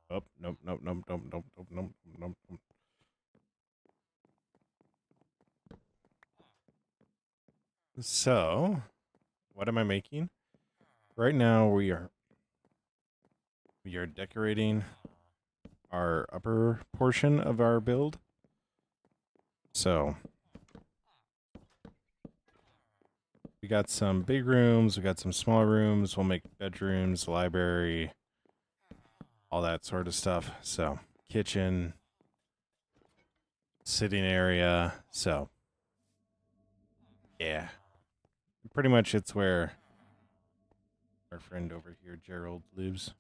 nope, nope, nope, nope, nope, nope, nope, nope, nope. So, what am I making? Right now we are decorating our upper portion of our build. So, we got some big rooms, we got some small rooms, we'll make bedrooms, library, all that sort of stuff. So, kitchen, sitting area. So, yeah. Pretty much it's where our friend over here, Gerald, lives.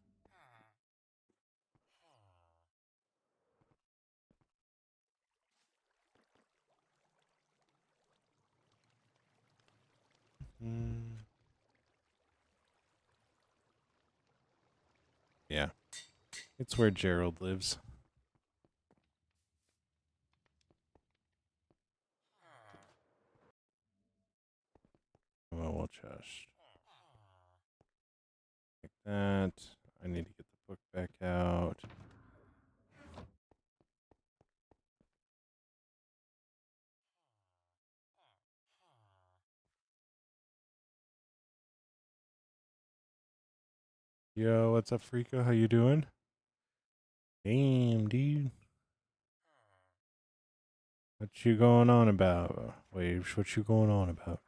Yeah. It's where Gerald lives. Well, we'll just like that. I need to get the book back out. Yo, what's up, Freako? How you doing? Damn, dude. What you going on about? Waves, what you going on about?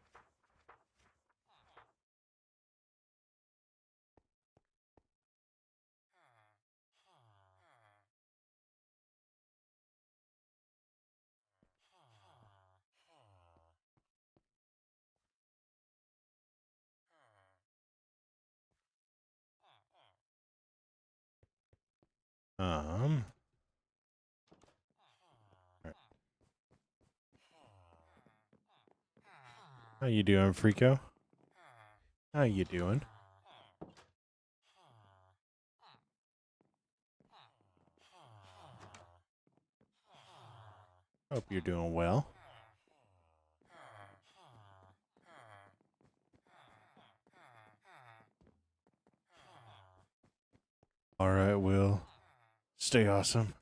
Alright. How you doing, Freako? How you doing? Hope you're doing well. Alright, Will. Stay awesome.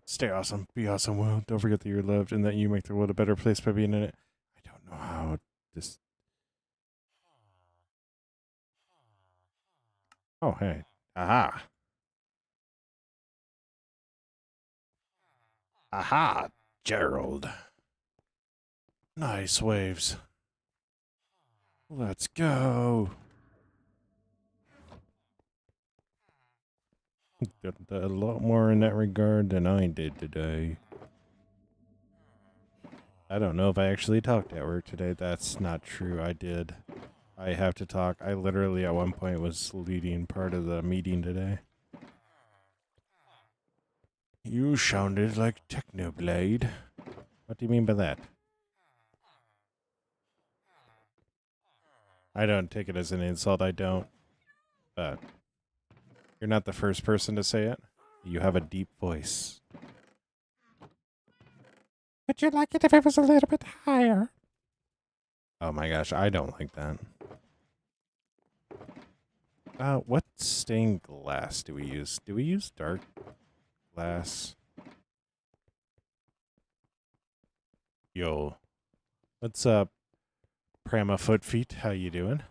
Stay awesome. Be awesome, Will. Don't forget that you're loved and that you make the world a better place by being in it. I don't know how this. Oh, hey. Aha. Aha, Gerald. Nice waves. Let's go. Did a lot more in that regard than I did today. I don't know if I actually talked at work today. That's not true. I did. I have to talk. I literally at one point was leading part of the meeting today. You sounded like Technoblade. What do you mean by that? I don't take it as an insult. I don't. But you're not the first person to say it. You have a deep voice. Would you like it if it was a little bit higher? Oh my gosh, I don't like that. What stained glass do we use? Do we use dark glass? Yo, what's up, Prama Foot Feet? How you doing?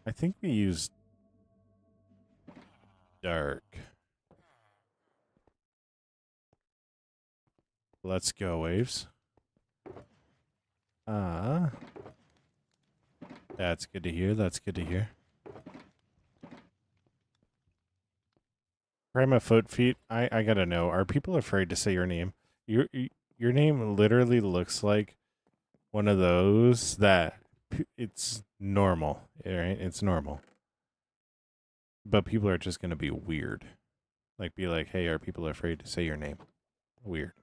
I think we used dark. Let's go, Waves. That's good to hear. That's good to hear. Prima Foot Feet, I gotta know, are people afraid to say your name? Your name literally looks like one of those that it's normal, right? It's normal. But people are just gonna be weird. Like, be like, hey, are people afraid to say your name? Weird.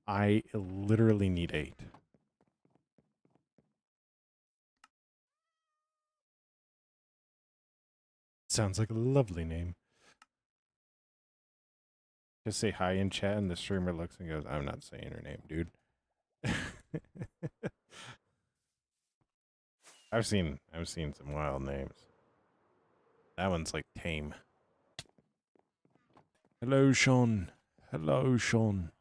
I literally need 8. Sounds like a lovely name. Just say hi in chat, and the streamer looks and goes, "I'm not saying her name, dude." I've seen some wild names. That one's like tame. Hello, Sean. Hello, Sean.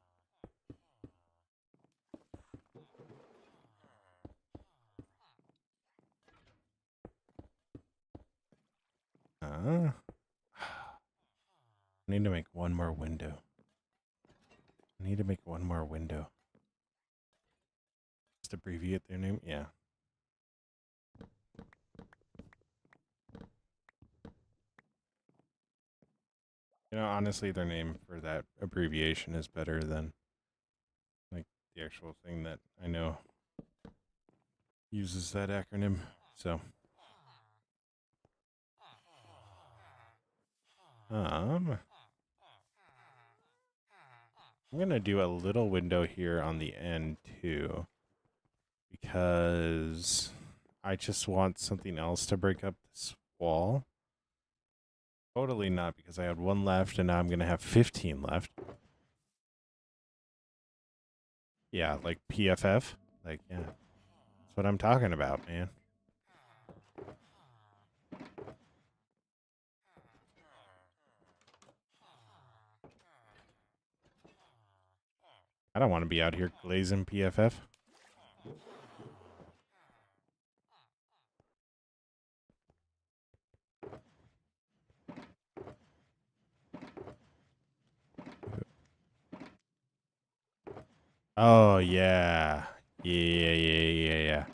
I need to make one more window. I need to make one more window. Just abbreviate their name. Yeah. You know, honestly, their name for that abbreviation is better than like the actual thing that I know uses that acronym. So, I'm gonna do a little window here on the end too, because I just want something else to break up this wall. Totally not, because I had 1 left and now I'm gonna have 15 left. Yeah, like PFF. Like, yeah. That's what I'm talking about, man. I don't want to be out here glazing PFF. Oh yeah. Yeah.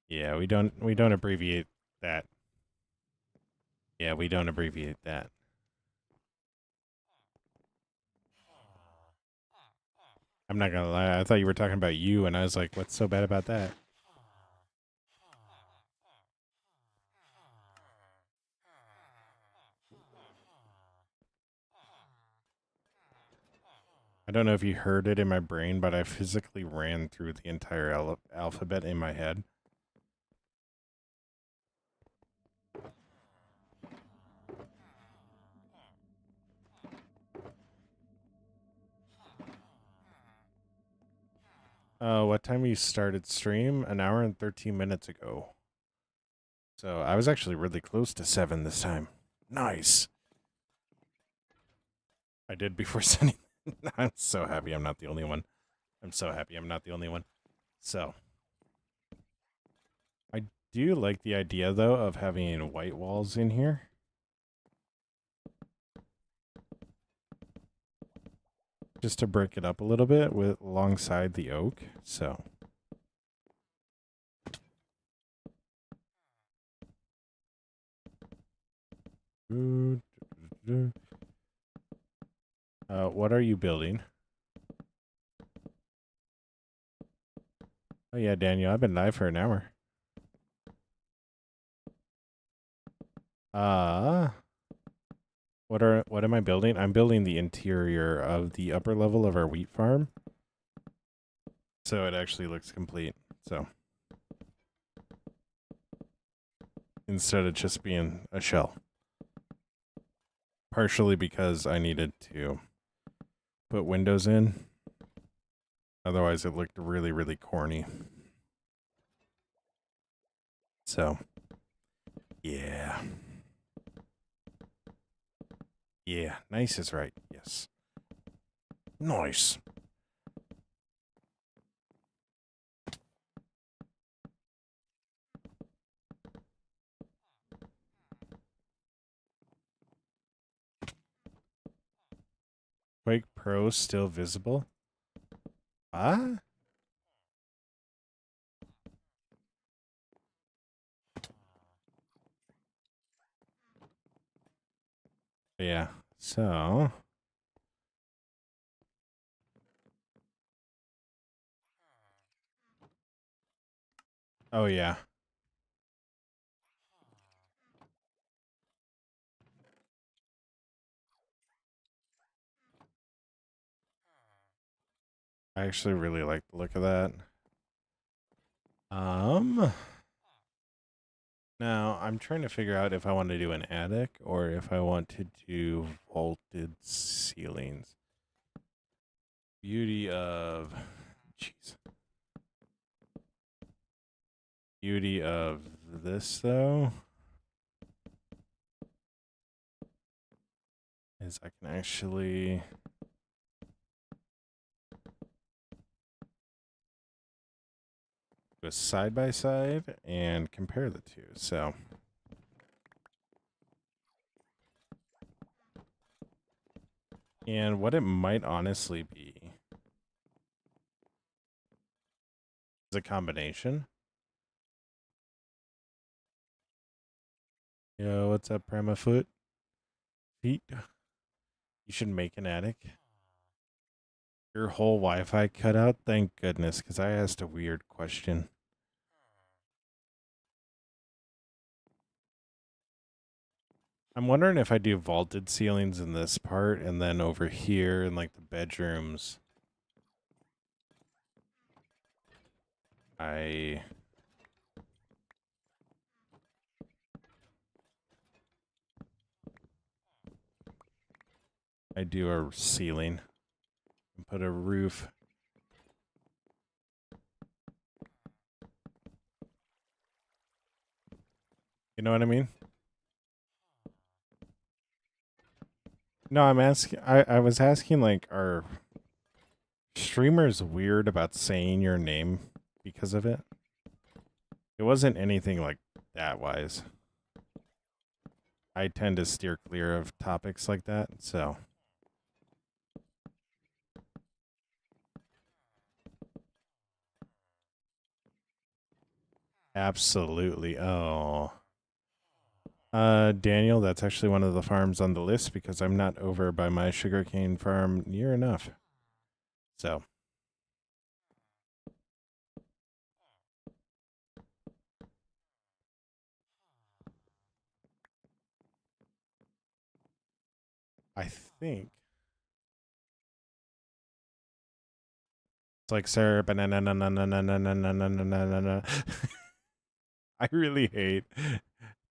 Yeah, we don't abbreviate that. Yeah, we don't abbreviate that. I'm not gonna lie, I thought you were talking about you, and I was like, what's so bad about that? I don't know if you heard it in my brain, but I physically ran through the entire alphabet in my head. What time you started stream? An hour and 13 minutes ago. So I was actually really close to 7 this time. Nice. I did before sending. I'm so happy I'm not the only one. I'm so happy I'm not the only one. So I do like the idea though of having white walls in here. Just to break it up a little bit with alongside the oak. So what are you building? Oh yeah, Daniel, I've been live for an hour. What am I building? I'm building the interior of the upper level of our wheat farm. So it actually looks complete. So instead of just being a shell. Partially because I needed to put windows in. Otherwise it looked really, really corny. So yeah. Yeah, nice is right. Yes. Nice. Quake Pro still visible? Ah? Yeah. So. Oh, yeah. I actually really like the look of that. Now I'm trying to figure out if I want to do an attic or if I want to do vaulted ceilings. Beauty of, jeez. Beauty of this though is I can actually do a side by side and compare the two. So and what it might honestly be is a combination. Yo, what's up, Pramafoot? Feet. You should make an attic. Your whole Wi-Fi cut out? Thank goodness, because I asked a weird question. I'm wondering if I do vaulted ceilings in this part and then over here in like the bedrooms. I do a ceiling and put a roof. You know what I mean? No, I'm asking. I was asking like, are streamers weird about saying your name because of it? It wasn't anything like that wise. I tend to steer clear of topics like that, so. Absolutely. Oh. Daniel, that's actually one of the farms on the list because I'm not over by my sugarcane farm near enough. So. I think it's like sir banana. I really hate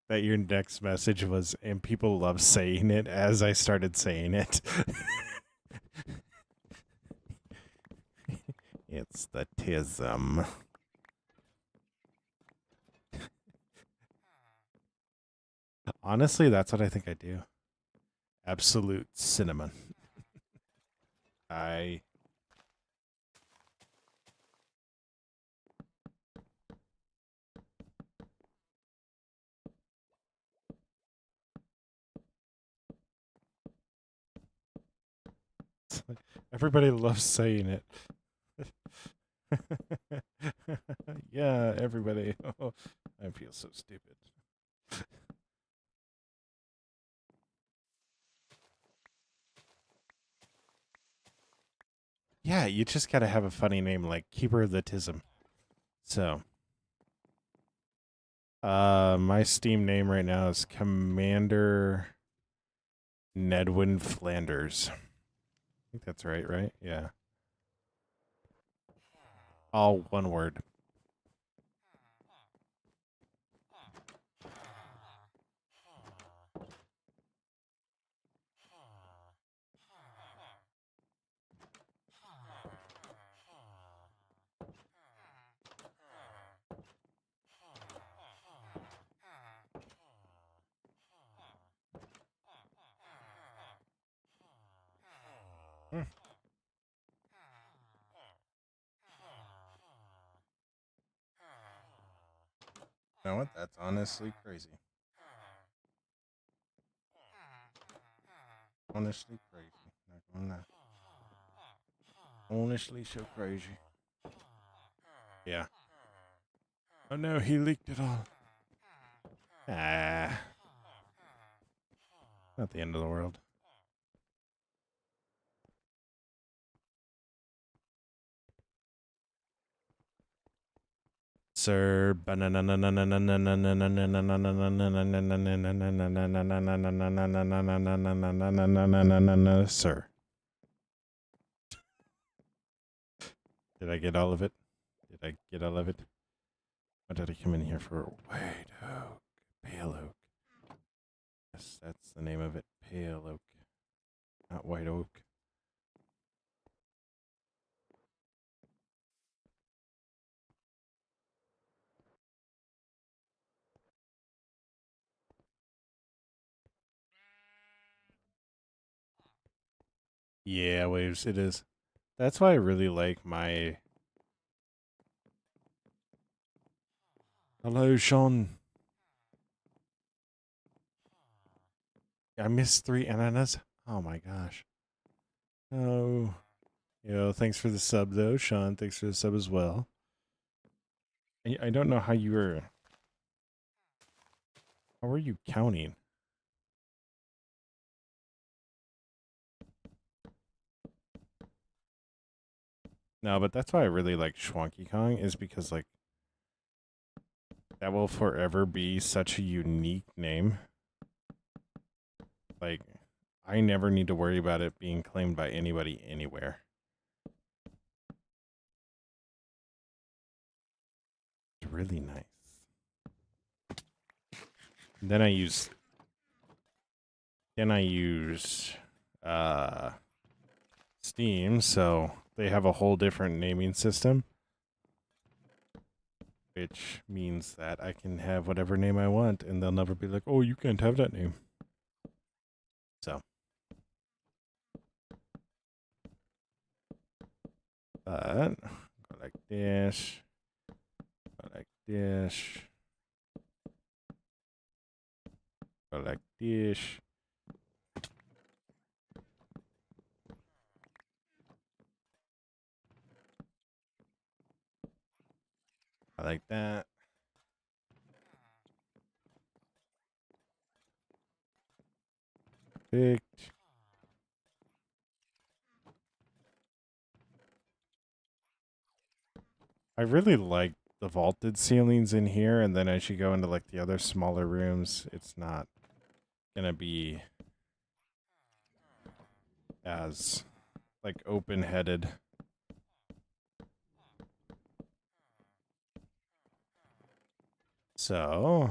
that your next message was, and people love saying it as I started saying it. It's the tism. Honestly, that's what I think I do. Absolute cinnamon. I everybody loves saying it. Yeah, everybody. Oh, I feel so stupid. Yeah, you just gotta have a funny name like Keeper of the Tism. So, my Steam name right now is Commander Nedwin Flanders. I think that's right? Yeah. All one word. Hmm. You know what? That's honestly crazy. Honestly crazy. Not gonna lie. Honestly so crazy. Yeah. Oh no, he leaked it all. Ah. Not the end of the world. Sir. Sir. Did I get all of it? Did I get all of it? What did I come in here for? White oak. Pale oak. Yes, that's the name of it. Pale oak. Not white oak. Yeah, waves, it is. That's why I really like my... Hello, Sean. I missed 3 ananas. Oh my gosh. Oh. Yo, thanks for the sub though, Sean. Thanks for the sub as well. I don't know how you were... How were you counting? No, but that's why I really like Schwanky Kong, is because, like, that will forever be such a unique name. Like, I never need to worry about it being claimed by anybody anywhere. It's really nice. And then I use Steam, so they have a whole different naming system, which means that I can have whatever name I want, and they'll never be like, "Oh, you can't have that name." So, but go like this, go like this, go like this. I like that. Picked. I really like the vaulted ceilings in here, and then as you go into like the other smaller rooms, it's not gonna be as like open-headed. So,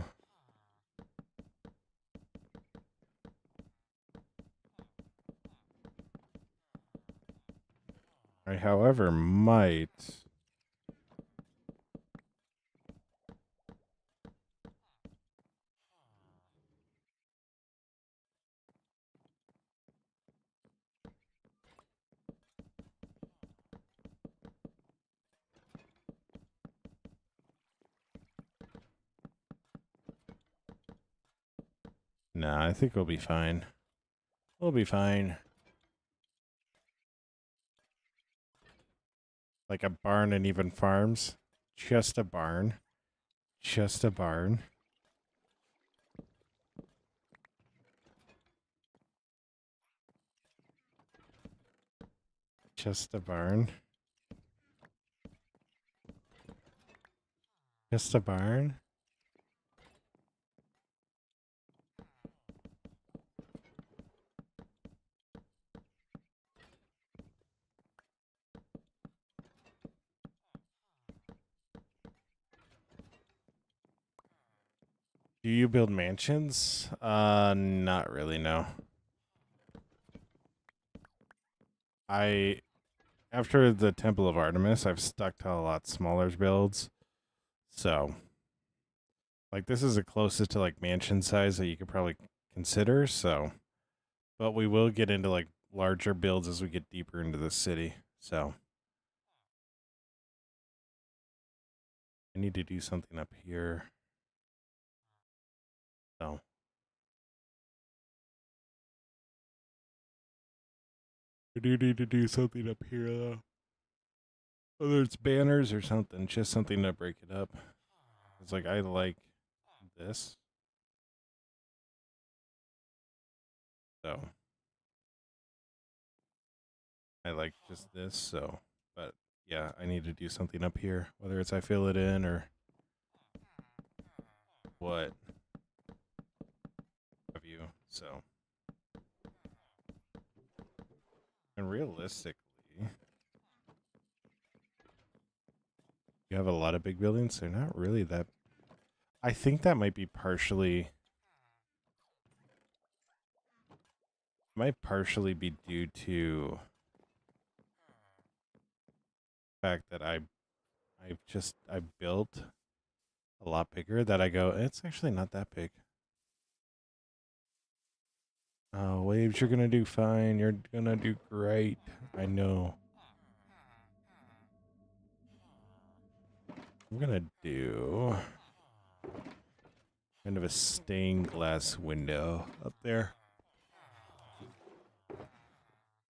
I, however, might... Nah, I think we'll be fine. We'll be fine. Like a barn and even farms. Just a barn. Just a barn. Just a barn. Just a barn. Do you build mansions? Not really, no. I, after the Temple of Artemis, I've stuck to a lot smaller builds. So, like, this is the closest to like mansion size that you could probably consider. So, but we will get into like larger builds as we get deeper into the city. So, I need to do something up here. So, I do need to do something up here though. Whether it's banners or something, just something to break it up. It's like I like this. So I like just this, so but yeah, I need to do something up here, whether it's I fill it in or what have you. So, and realistically, You have a lot of big buildings. They're not really that. I think that might be partially. Might partially be due to the fact that I built a lot bigger that I go, it's actually not that big. Oh, waves, you're gonna do fine. You're gonna do great. I know. I'm gonna do kind of a stained glass window up there.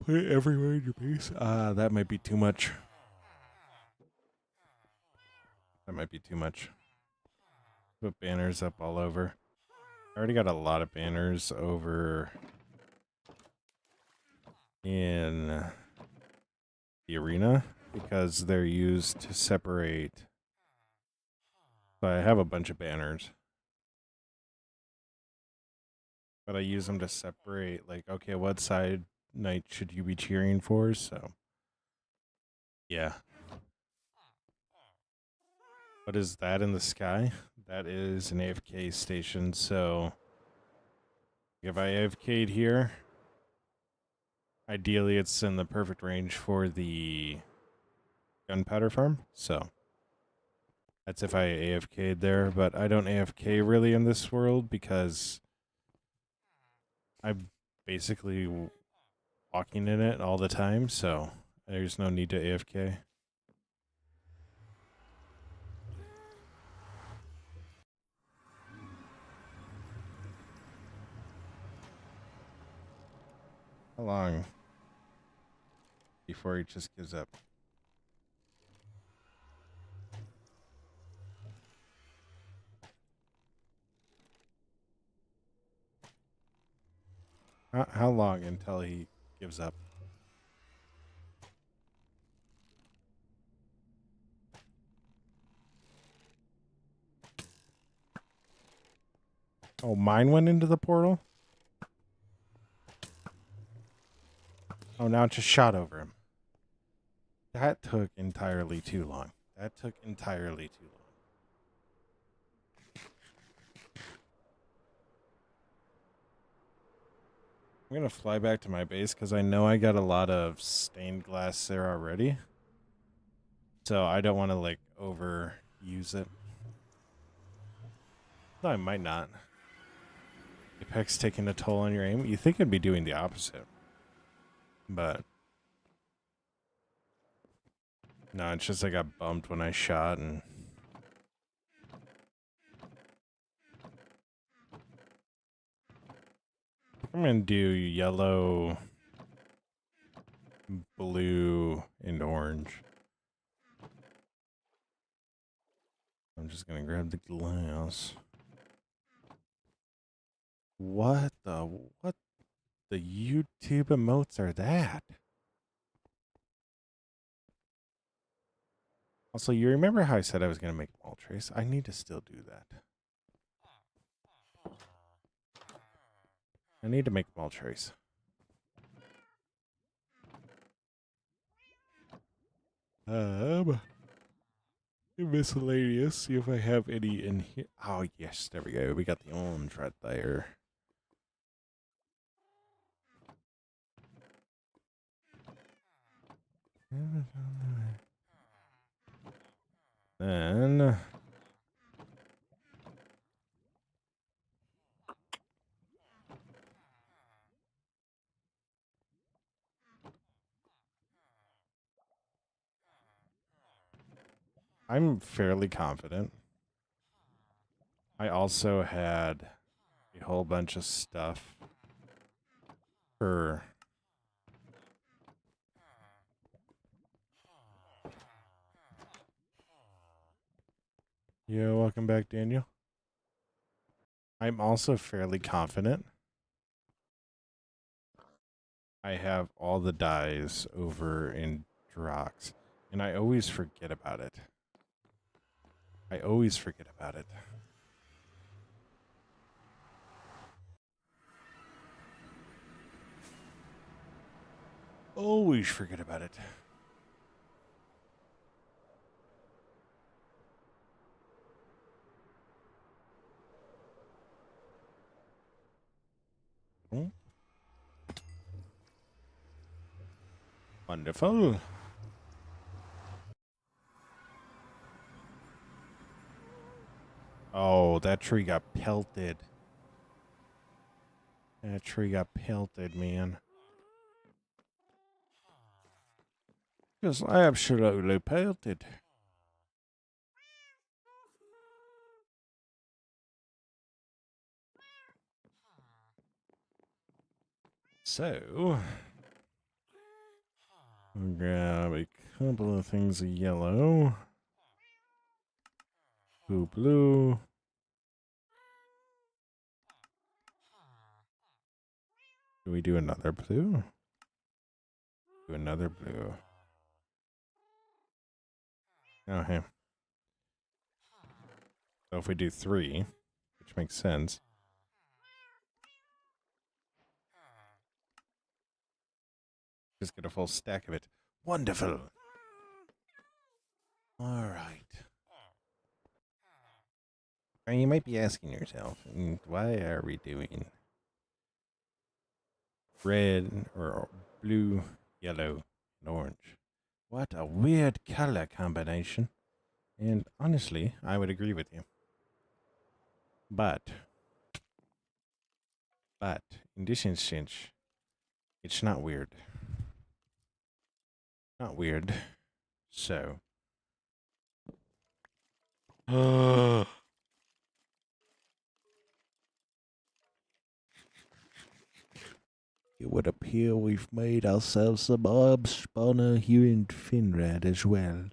Put it everywhere in your base. That might be too much. That might be too much. Put banners up all over. I already got a lot of banners over in the arena because they're used to separate. So I have a bunch of banners. But I use them to separate, like, okay, what side knight should you be cheering for? So, yeah. What is that in the sky? That is an AFK station. So, if I AFK'd here, ideally it's in the perfect range for the gunpowder farm. So, that's if I AFK'd there. But I don't AFK really in this world because I'm basically walking in it all the time. So, there's no need to AFK. How long before he just gives up? How long until he gives up? Oh, mine went into the portal? Oh, now it just shot over him. That took entirely too long. That took entirely too long. I'm going to fly back to my base because I know I got a lot of stained glass there already. So I don't want to, like, overuse it. No, I might not. Apex taking a toll on your aim. You think it'd be doing the opposite. But no, it's just I got bumped when I shot and I'm going to do yellow, blue, and orange. I'm just going to grab the glass. What the YouTube emotes are that? Also, you remember how I said I was going to make wall trace? I need to still do that. I need to make wall trace. Miscellaneous. See if I have any in here. Oh, yes. There we go. We got the orange right there. Then I'm fairly confident. I also had a whole bunch of stuff for yeah, welcome back, Daniel. I'm also fairly confident I have all the dyes over in Drox, and I always forget about it. I always forget about it. Always forget about it. Hmm? Wonderful. Oh, that tree got pelted. That tree got pelted, man. Just absolutely pelted. So, I'll grab a couple of things of yellow. Blue. Do we do another blue? Do another blue. Okay. So if we do 3, which makes sense. Just get a full stack of it. Wonderful. All right. And you might be asking yourself, why are we doing red or blue, yellow, and orange? What a weird color combination. And honestly, I would agree with you. But in this instance, it's not weird. Not weird. So. It would appear we've made ourselves some orb spawner here in Finrad as well.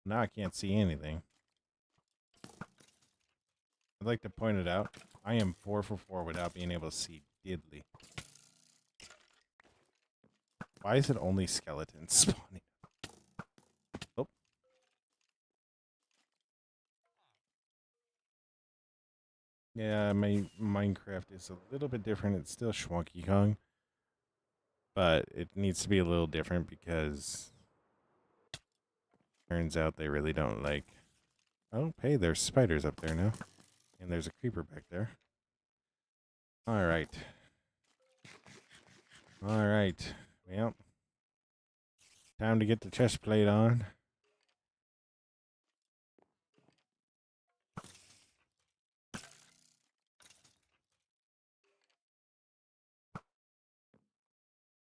Now I can't see anything. I'd like to point it out. I am 4 for 4 without being able to see diddly. Why is it only skeletons spawning? Oh. Yeah, my Minecraft is a little bit different. It's still Schwunky Kong. But it needs to be a little different because turns out they really don't like... Oh, hey, there's spiders up there now. And there's a creeper back there. Alright. Alright. Well, time to get the chest plate on.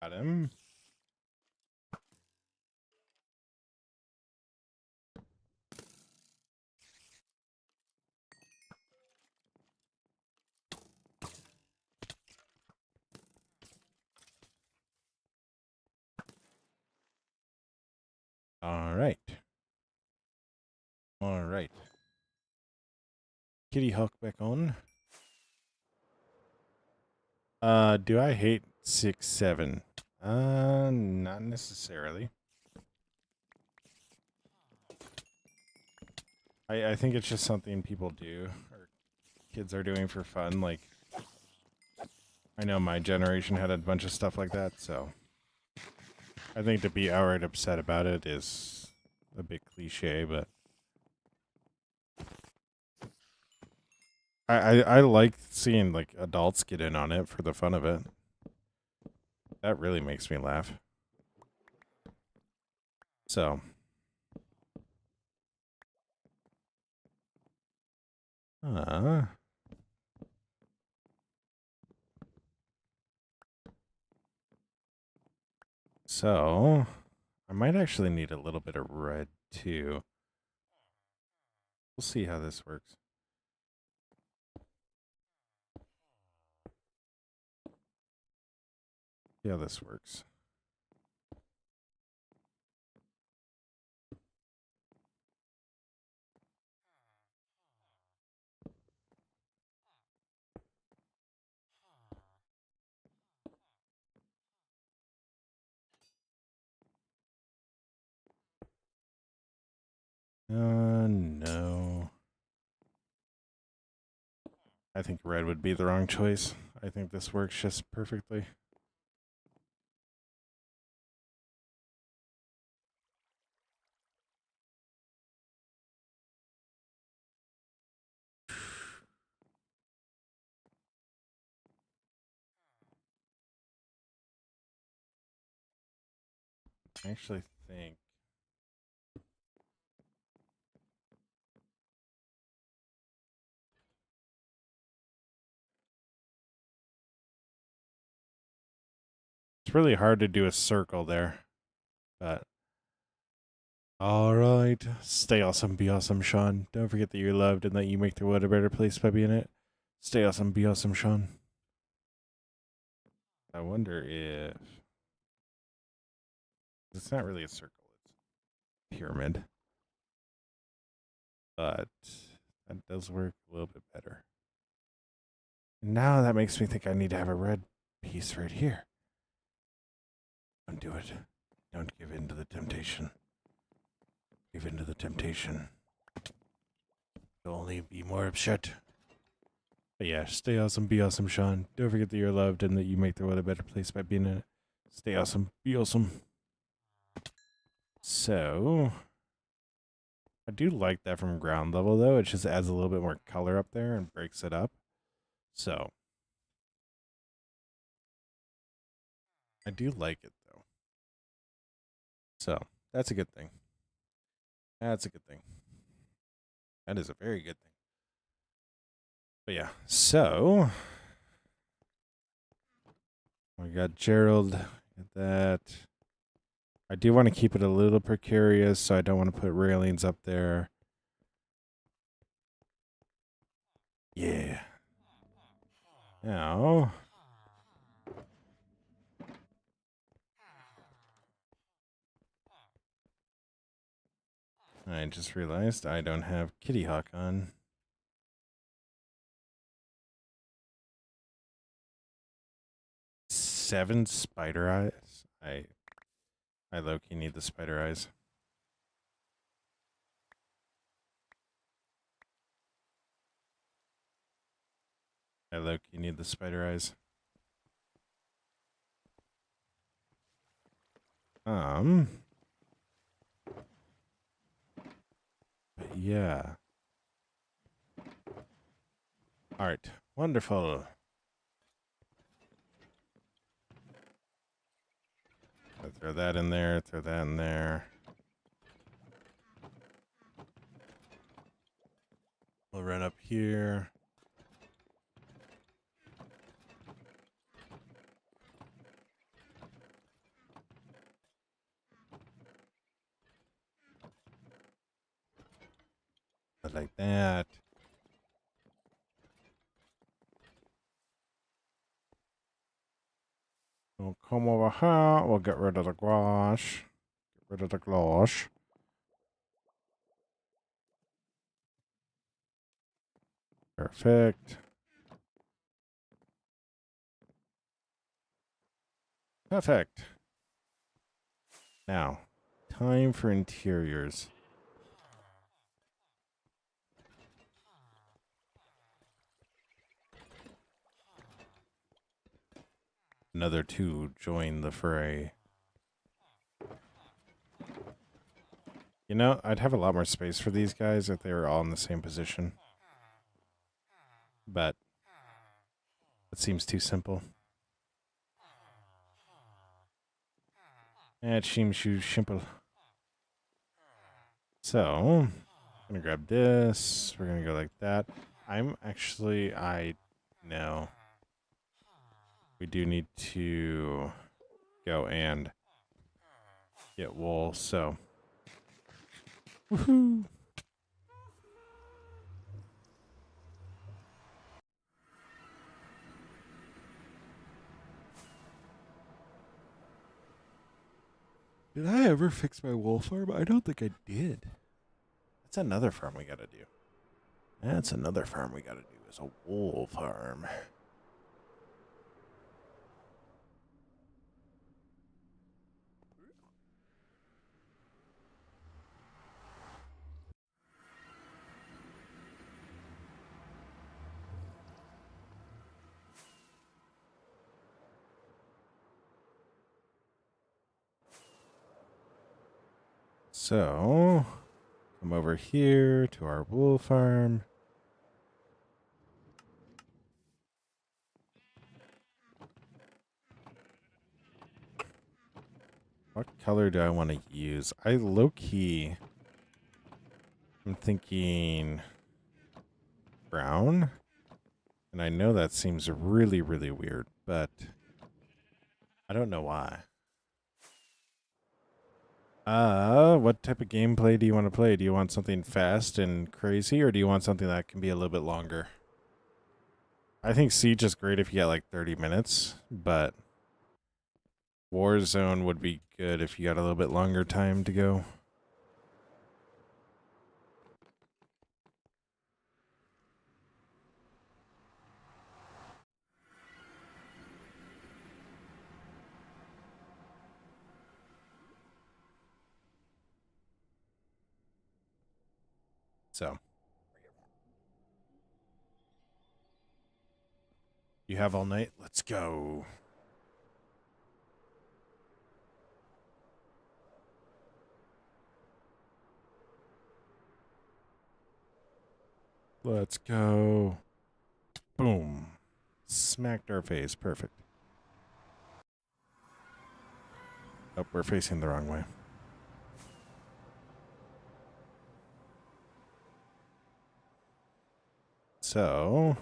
Got him. Alright. Alright. Kitty Hawk back on. Do I hate 6-7? Not necessarily. I think it's just something people do, or kids are doing for fun. Like, I know my generation had a bunch of stuff like that, so I think to be outright upset about it is a bit cliche, but I like seeing like adults get in on it for the fun of it. That really makes me laugh. So. So, I might actually need a little bit of red too. We'll see how this works. See how this works. No. I think red would be the wrong choice. I think this works just perfectly. I actually think it's really hard to do a circle there, but all right. Stay awesome, be awesome, Sean. Don't forget that you're loved and that you make the world a better place by being it. Stay awesome, be awesome, Sean. I wonder if it's not really a circle, it's a pyramid. But that does work a little bit better. Now that makes me think I need to have a red piece right here. Don't do it. Don't give in to the temptation. Give in to the temptation. You'll only be more upset. But yeah, stay awesome, be awesome, Sean. Don't forget that you're loved and that you make the world a better place by being in it. Stay awesome, be awesome. So, I do like that from ground level, though. It just adds a little bit more color up there and breaks it up. So, I do like it, though. So, that's a good thing. That's a good thing. That is a very good thing. But yeah, so we got Gerald. Get that. I do want to keep it a little precarious, so I don't want to put railings up there. Yeah. Now, I just realized I don't have Kitty Hawk on. 7 spider eyes. I low-key need the spider eyes. I low-key need the spider eyes. But yeah. All right. Wonderful. I'll throw that in there. Throw that in there. We'll run up here. Like that. We'll come over here. We'll get rid of the glass. Get rid of the glass. Perfect. Perfect. Now, time for interiors. Another 2 join the fray. You know, I'd have a lot more space for these guys if they were all in the same position. But it seems too simple. It seems too simple. So, I'm going to grab this. We're going to go like that. No. We do need to go and get wool, so. Woohoo! Did I ever fix my wool farm? I don't think I did. That's another farm we gotta do. That's another farm we gotta do, is a wool farm. So, come over here to our wool farm. What color do I want to use? I low-key, I'm thinking brown. And I know that seems really, really weird, but I don't know why. What type of gameplay do you want to play? Do you want something fast and crazy, or do you want something that can be a little bit longer? I think Siege is great if you get like 30 minutes, but Warzone would be good if you got a little bit longer time to go. So, you have all night? Let's go. Let's go. Boom. Smacked our face. Perfect. Oh, we're facing the wrong way. So,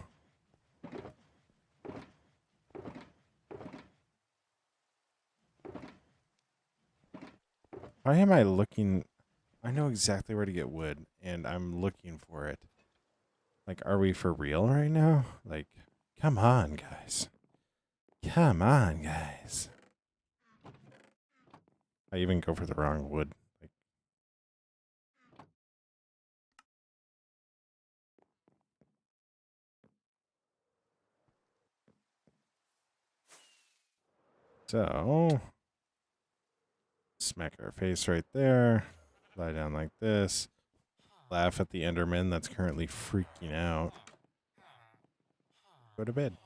why am I looking? I know exactly where to get wood, and I'm looking for it. Like, are we for real right now? Like, come on, guys. Come on, guys. I even go for the wrong wood. Like, so, smack our face right there. Lie down like this. Laugh at the Enderman that's currently freaking out. Go to bed.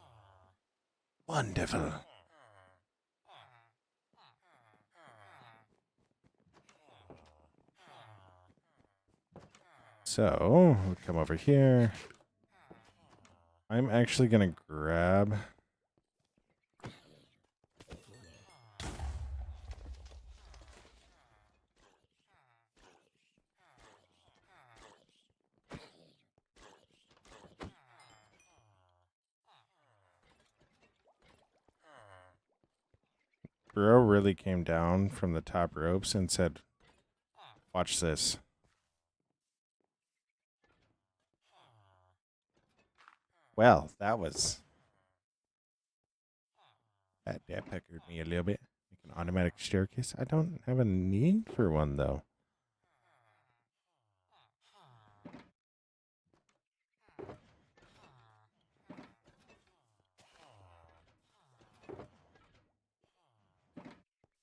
Wonderful. So, we'll come over here. I'm actually going to grab... Bro really came down from the top ropes and said, watch this. Well, that peckered me a little bit. Like an automatic staircase. I don't have a need for one, though.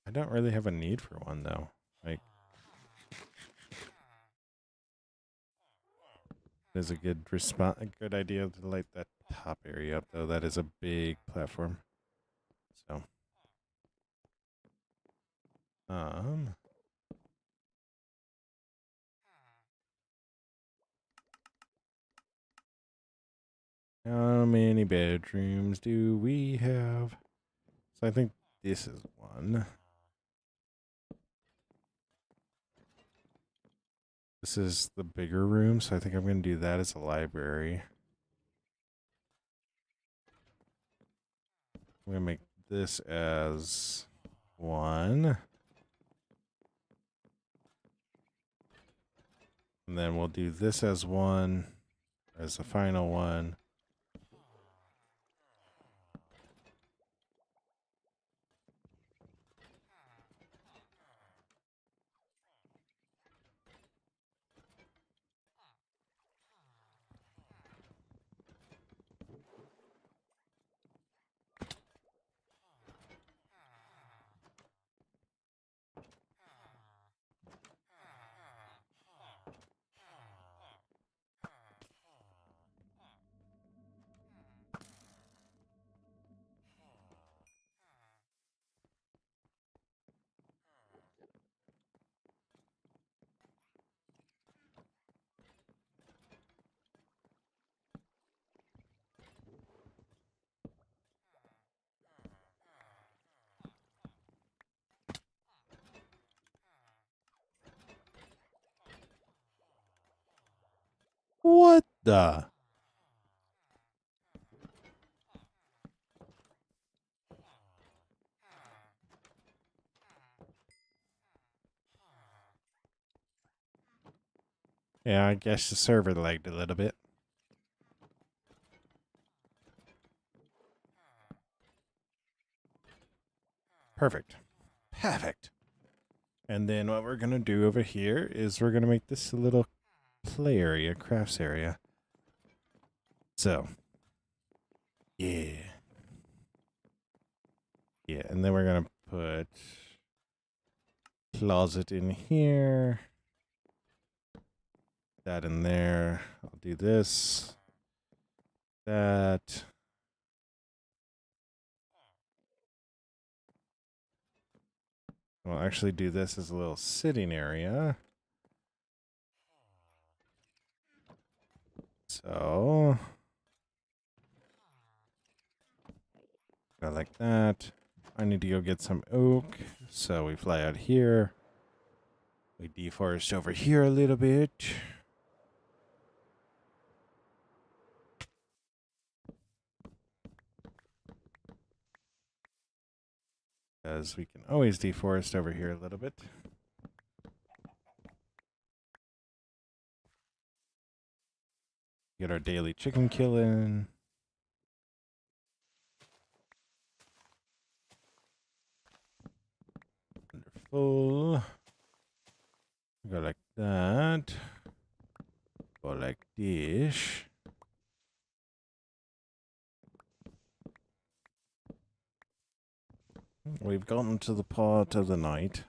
I don't really have a need for one, though. Like, it is a good idea to light that top area up, though. That is a big platform. So, how many bedrooms do we have? So I think this is one. This is the bigger room, so I think I'm going to do that as a library. I'm going to make this as one. And then we'll do this as one, as the final one. What the? Yeah, I guess the server lagged a little bit. Perfect. Perfect. And then what we're going to do over here is we're going to make this a little play area, crafts area. So, yeah. Yeah, and then we're going to put closet in here. That in there. I'll do this. That. We'll actually do this as a little sitting area. So, go like that. I need to go get some oak. So we fly out here. We deforest over here a little bit. Because we can always deforest over here a little bit. Get our daily chicken killing. Wonderful. Go like that. Go like this. We've gotten to the part of the night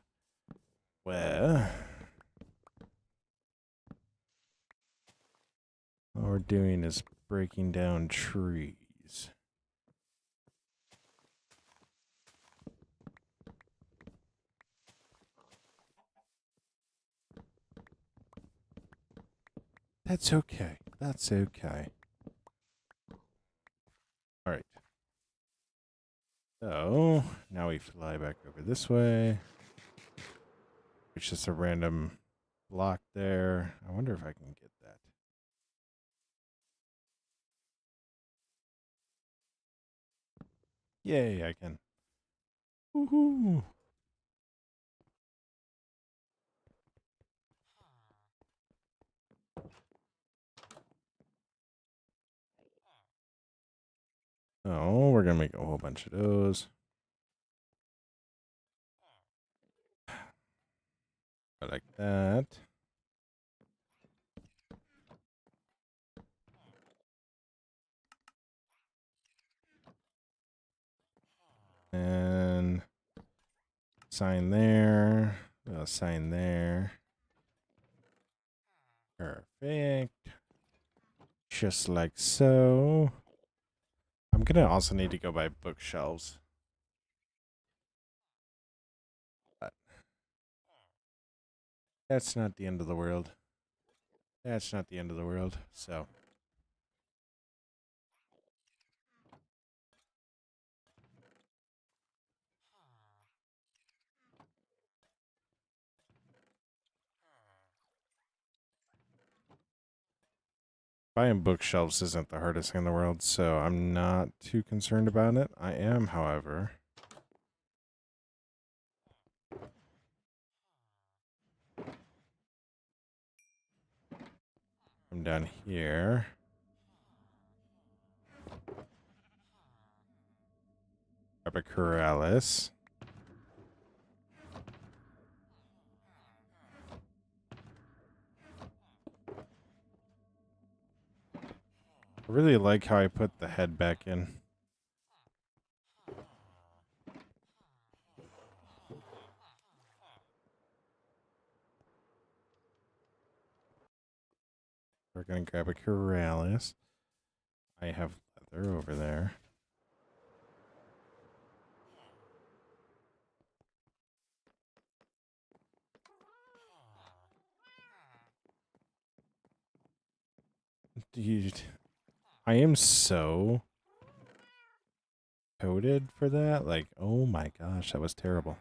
where all we're doing is breaking down trees. That's okay. That's okay. All right. So now we fly back over this way. It's just a random block there. I wonder if I can get that. Yay, I can. Woohoo! Oh, we're gonna make a whole bunch of those. I like that. And sign there. Sign there. Perfect. Just like so. I'm gonna also need to go buy bookshelves. But that's not the end of the world. That's not the end of the world. So buying bookshelves isn't the hardest thing in the world, so I'm not too concerned about it. I am, however. I'm down here. Grab a Corrales. I really like how I put the head back in. We're gonna grab a Corrales. I have leather over there. Dude, I am so coded for that. Like, oh my gosh, that was terrible.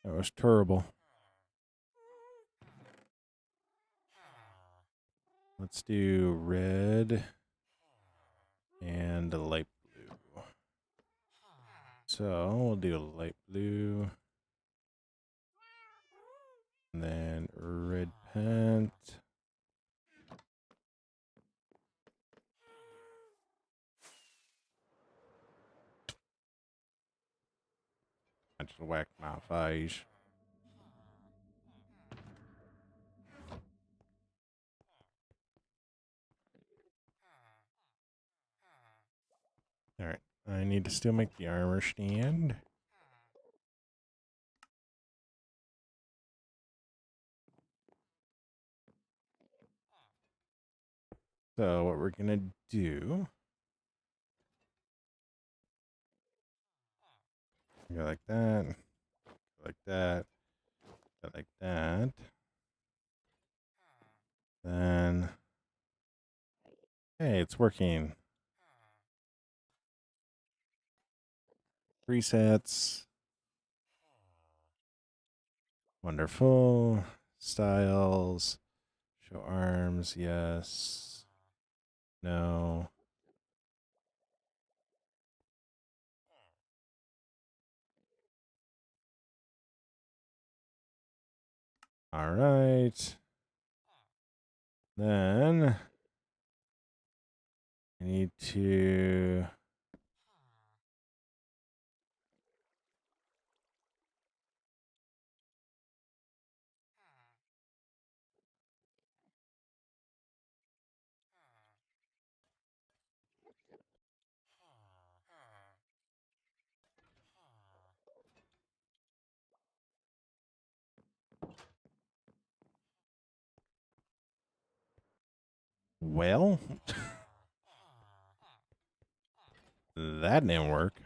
That was terrible. Let's do red and light blue. So we'll do light blue. And then red paint. I just whacked my face. Alright. I need to still make the armor stand. So what we're gonna do, go like that, go like that, go like that. Then, hey, it's working. Presets. Wonderful. Styles. Show arms, yes. No. All right. Then I need to well, that didn't work.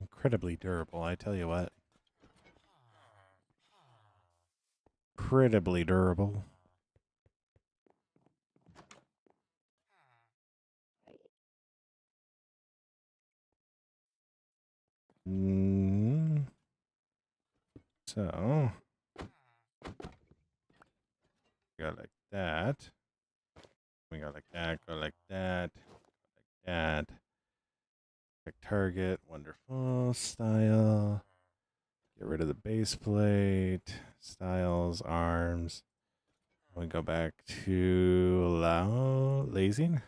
Incredibly durable, I tell you what. Incredibly durable. So, go like that. We go like that, go like that, like that. Pick target, wonderful. Style. Get rid of the base plate. Styles, arms. We go back to lazing.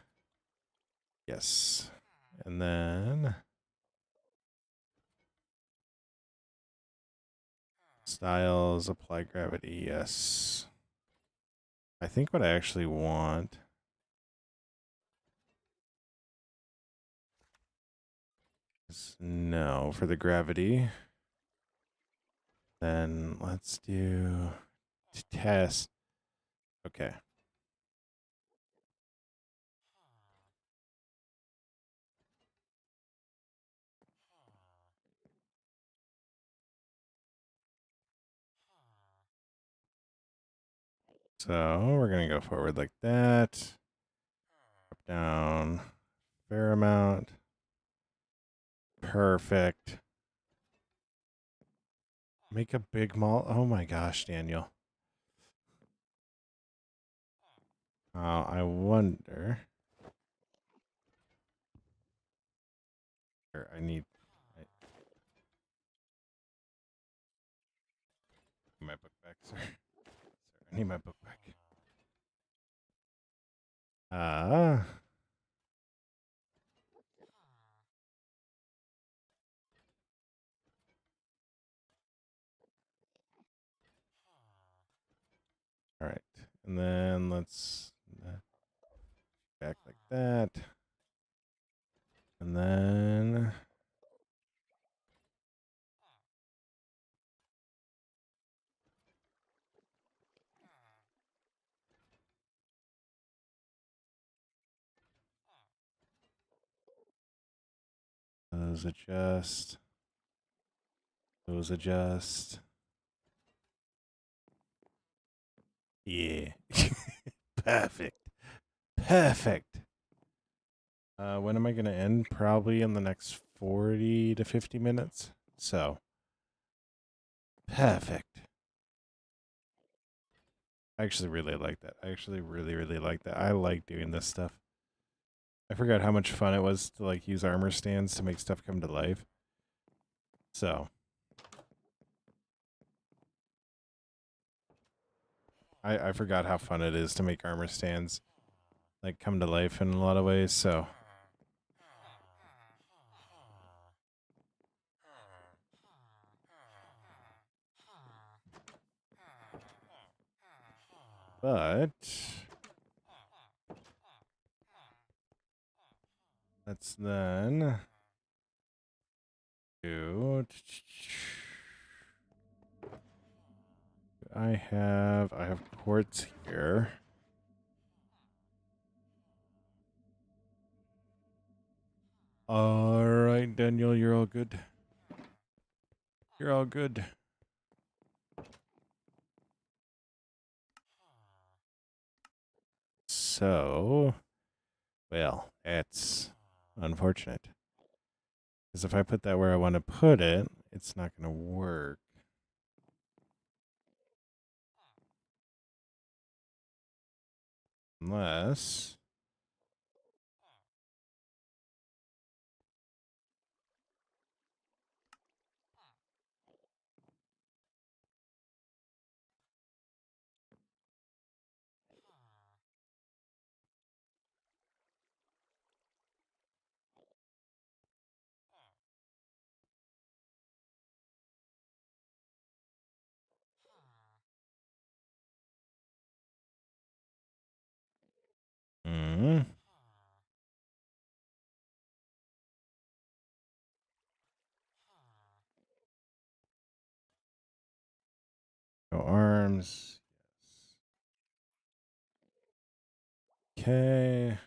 Yes. And then styles, apply gravity, yes. I think what I actually want is no for the gravity. Then let's do test. Okay. So we're going to go forward like that. Up, down, fair amount. Perfect. Make a big mall. Oh my gosh, Daniel. I wonder. Here, I need my book back, sir. Sir, I need my book back. All right. And then let's back like that. And then those adjust. Those adjust. Yeah. Perfect. Perfect. When am I going to end? Probably in the next 40 to 50 minutes. So, perfect. I actually really like that. I actually really, really like that. I like doing this stuff. I forgot how much fun it was to like use armor stands to make stuff come to life. So, I forgot how fun it is to make armor stands like come to life in a lot of ways. So, but let's then do. I have quartz here. All right, Daniel, you're all good. You're all good. So, well, it's unfortunate. Because if I put that where I want to put it, it's not going to work. Unless... Mm, no arms. Okay.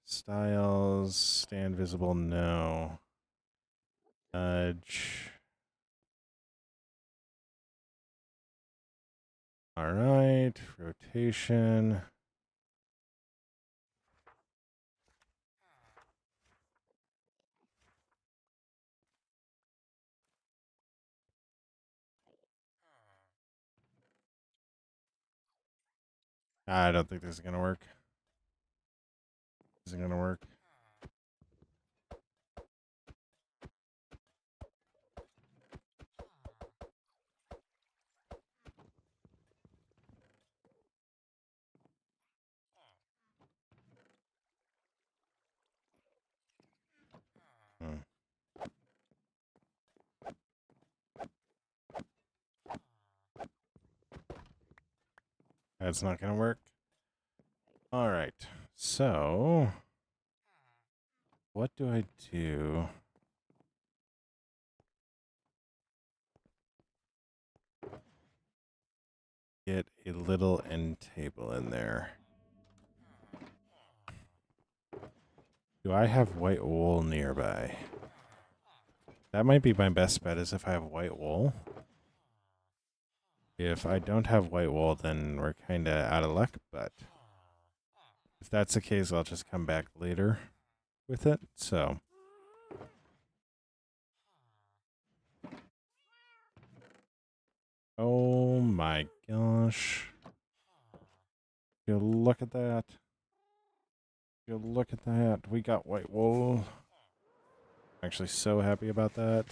Styles. Stand visible. No. Nudge. All right. Rotation. I don't think this is going to work. This isn't going to work. Hmm. That's not going to work. All right. So, what do I do? Get a little end table in there. Do I have white wool nearby? That might be my best bet, is if I have white wool. If I don't have white wool, then we're kind of out of luck, but if that's the case, I'll just come back later with it. So, oh my gosh. You look at that. You look at that. We got white wool. I'm actually so happy about that.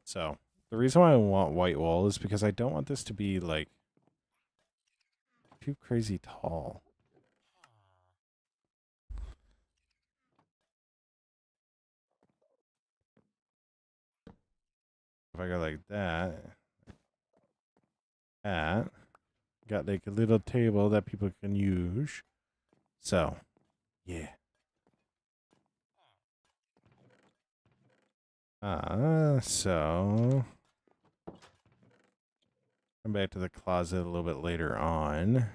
So, the reason why I want white wool is because I don't want this to be like too crazy tall. If I go like that, got like a little table that people can use. So, yeah. So come back to the closet a little bit later on.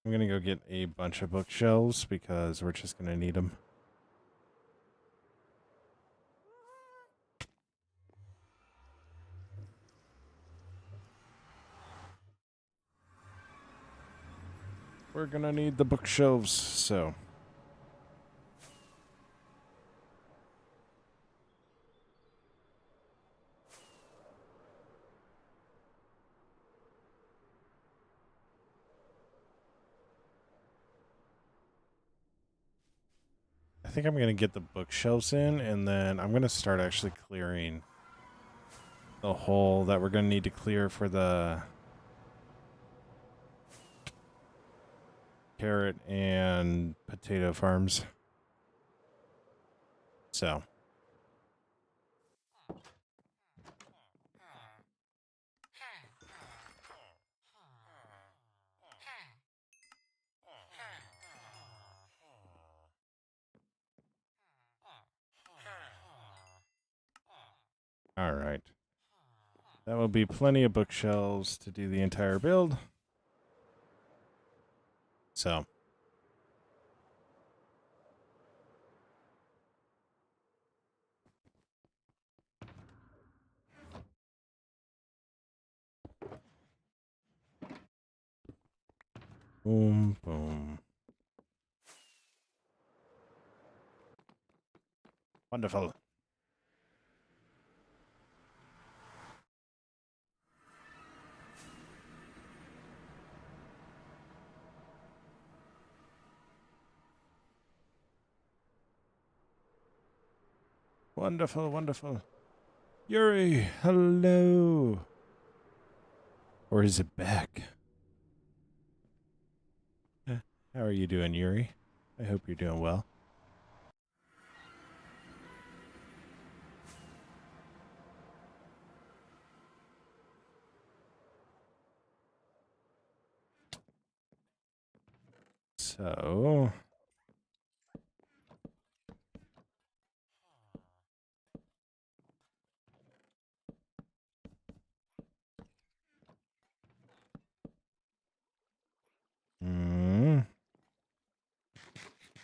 I'm gonna go get a bunch of bookshelves because we're just gonna need them. we're gonna need the bookshelves, so. I think I'm gonna get the bookshelves in, and then I'm gonna start actually clearing the hole that we're gonna need to clear for the carrot and potato farms. So. All right. That will be plenty of bookshelves to do the entire build. So. Boom, boom. Wonderful. Wonderful, wonderful. Yuri, hello. Or is it back? How are you doing, Yuri? I hope you're doing well. So.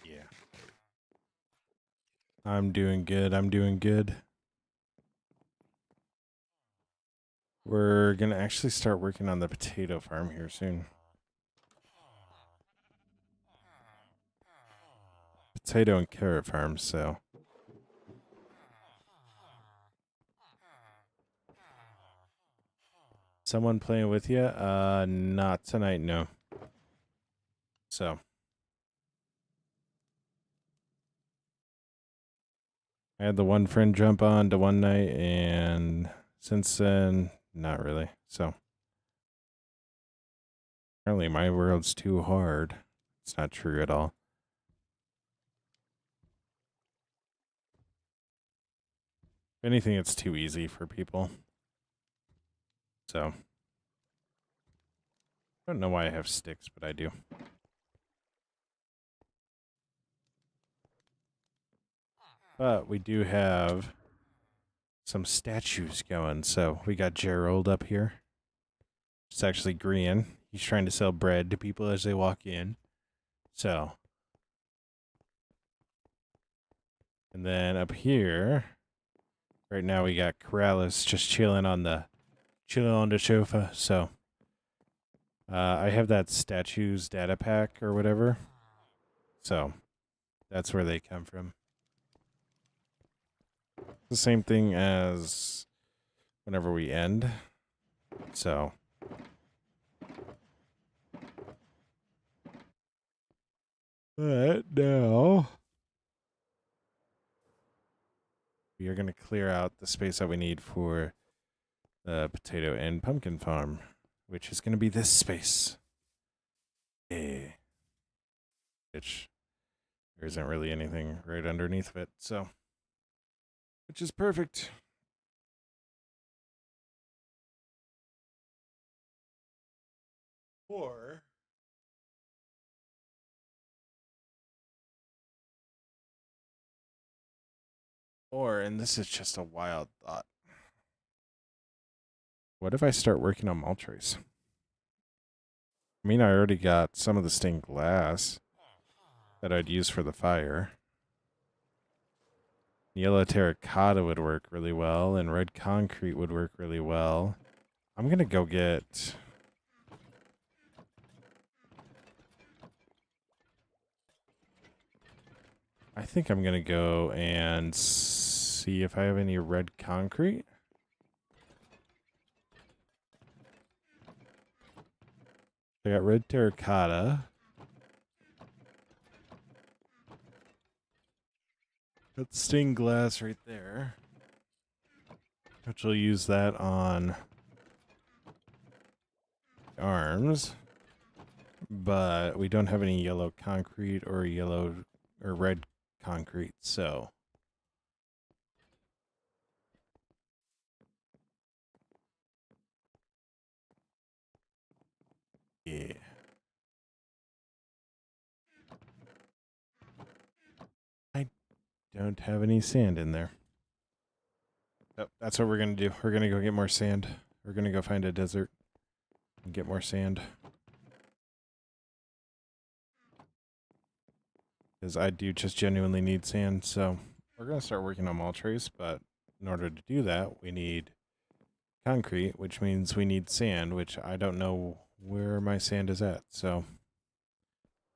Yeah. I'm doing good. I'm doing good. We're going to actually start working on the potato farm here soon. Potato and carrot farms, so. Someone playing with you? Not tonight, no. So. I had the one friend jump on to one night, and since then, not really. So. Apparently my world's too hard. It's not true at all. If anything, it's too easy for people. So. I don't know why I have sticks, but I do. But we do have some statues going. So we got Gerald up here. It's actually green. He's trying to sell bread to people as they walk in. So. And then up here, right now we got Corrales just chilling on the sofa. So I have that statues data pack or whatever. So that's where they come from. The same thing as whenever we end. So. But now we are going to clear out the space that we need for the potato and pumpkin farm, which is going to be this space. Which there isn't really anything right underneath of it, so. Which is perfect. Or, and this is just a wild thought, what if I start working on mulch-trace? I mean, I already got some of the stained glass that I'd use for the fire. Yellow terracotta would work really well, and red concrete would work really well. I'm going to go get think I'm going to go and see if I have any red concrete. I got red terracotta. Got stained glass right there. Which will use that on arms. But we don't have any yellow concrete or yellow or red concrete, so yeah. I don't have any sand in there. Oh, that's what we're going to do. We're going to go get more sand. We're going to go find a desert and get more sand. Because I do just genuinely need sand, so we're going to start working on mulch trace, but in order to do that, we need concrete, which means we need sand, which I don't know where my sand is at, so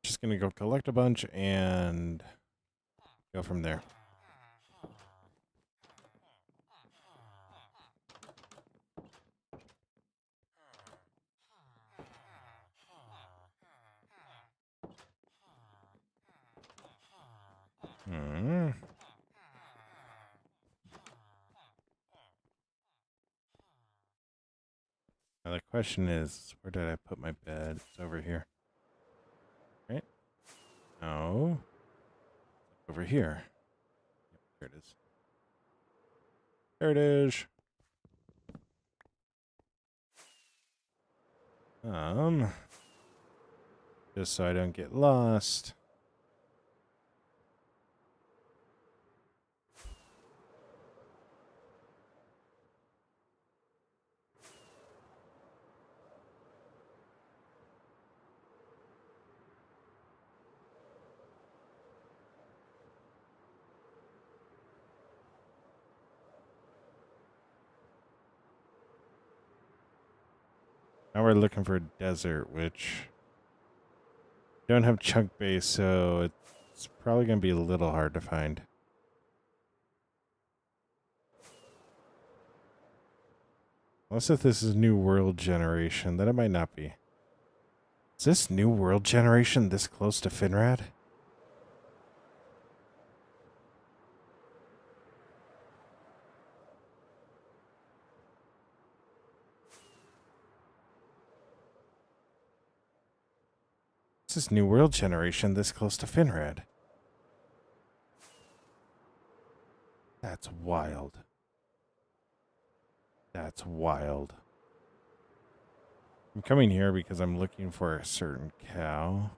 just going to go collect a bunch and go from there. Hmm. Now the question is, where did I put my bed? It's over here. Right? No. Over here. Yep, there it is. There it is. Just so I don't get lost. Now we're looking for a desert, which don't have chunk base, so it's probably going to be a little hard to find. Unless if this is New World Generation, then it might not be. Is this New World Generation this close to Finrad? This is New World Generation this close to Finrad. That's wild. That's wild. I'm coming here because I'm looking for a certain cow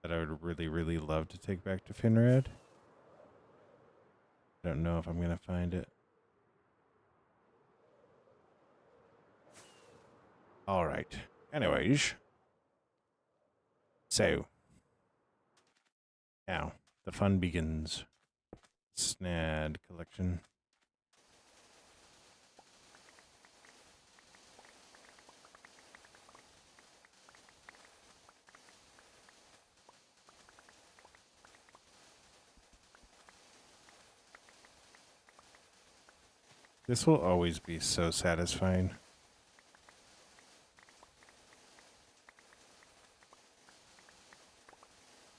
that I would really, really love to take back to Finrad. I don't know if I'm going to find it. All right. Anyways. So. Now, the fun begins. Snad collection. This will always be so satisfying.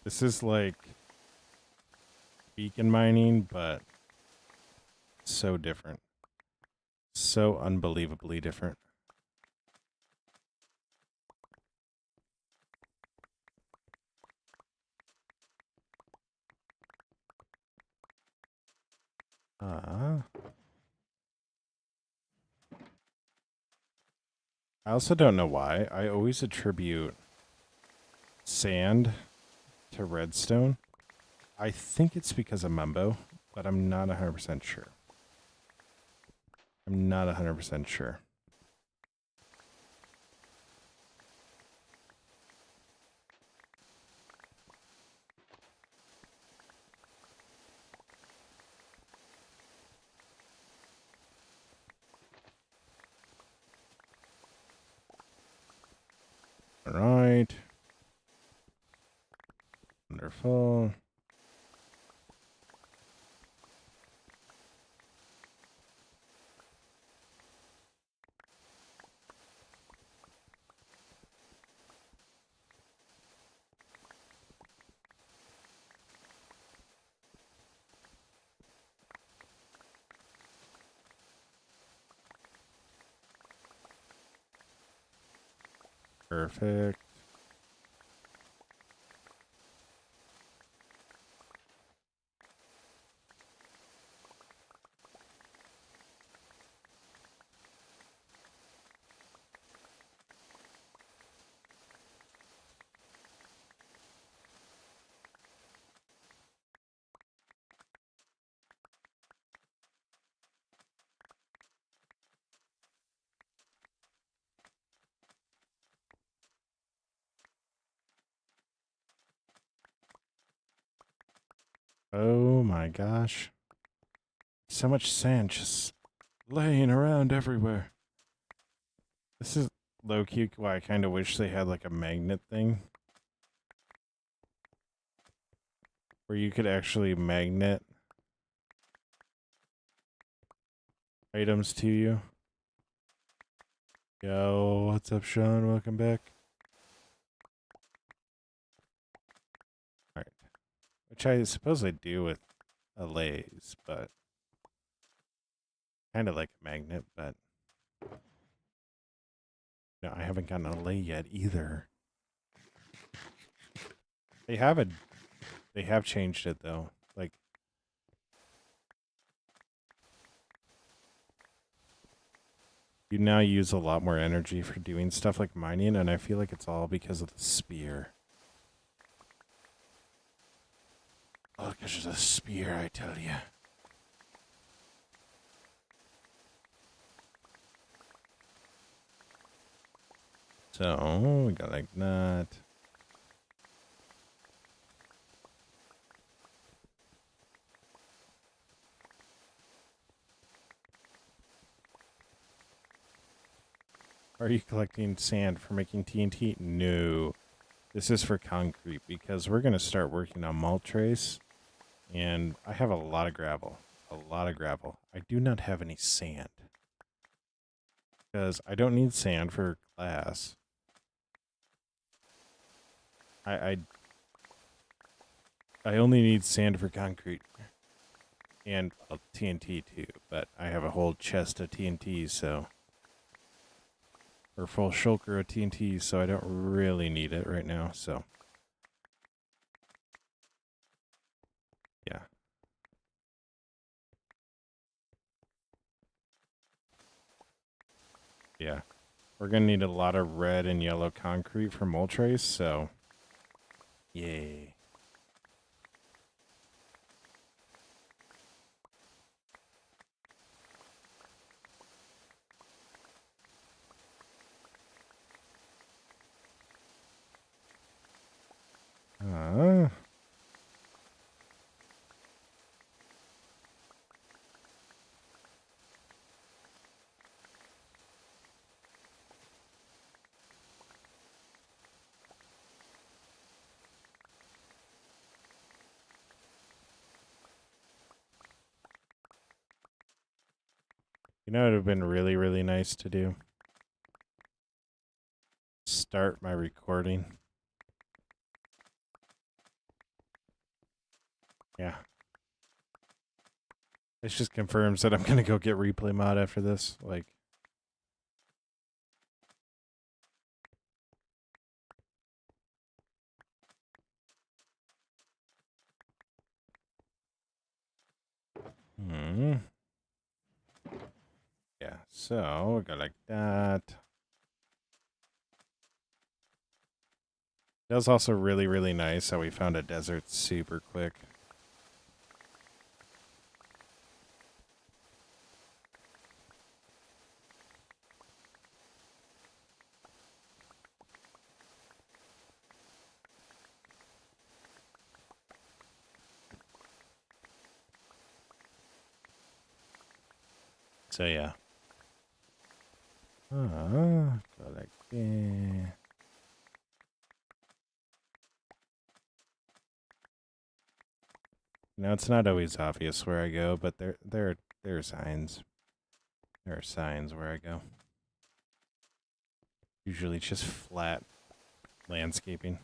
This is like beacon mining, but so different. So unbelievably different. I also don't know why. I always attribute sand to redstone. I think it's because of Mumbo, but I'm not 100% sure. I'm not 100% sure. All right. Careful. Perfect. Oh my gosh. So much sand just laying around everywhere. This is low key why I kind of wish they had like a magnet thing where you could actually magnet items to you. Yo, what's up, Sean? Welcome back. Alright. Which I suppose I do with allays, but kind of like a magnet, but no, I haven't gotten a lay yet either. They have changed it though. Like you now use a lot more energy for doing stuff like mining, and I feel like it's all because of the spear. Oh, because of the spear, I tell you. So, we got like that. Are you collecting sand for making TNT? No. This is for concrete because we're going to start working on malt trace. And I have a lot of gravel. A lot of gravel. I do not have any sand. Because I don't need sand for glass. I only need sand for concrete. And TNT too. But I have a whole chest of TNT, so... or full shulker of TNT, so I don't really need it right now, so... yeah. Yeah. We're going to need a lot of red and yellow concrete for mole trace, so... yay. You know what would have been really, really nice to do? Start my recording. Yeah. This just confirms that I'm going to go get replay mod after this. Like... yeah, so we go like that. That was also really, really nice how we found a desert super quick. So yeah. Go like that. Now it's not always obvious where I go, but there are signs. There are signs where I go. Usually just flat landscaping.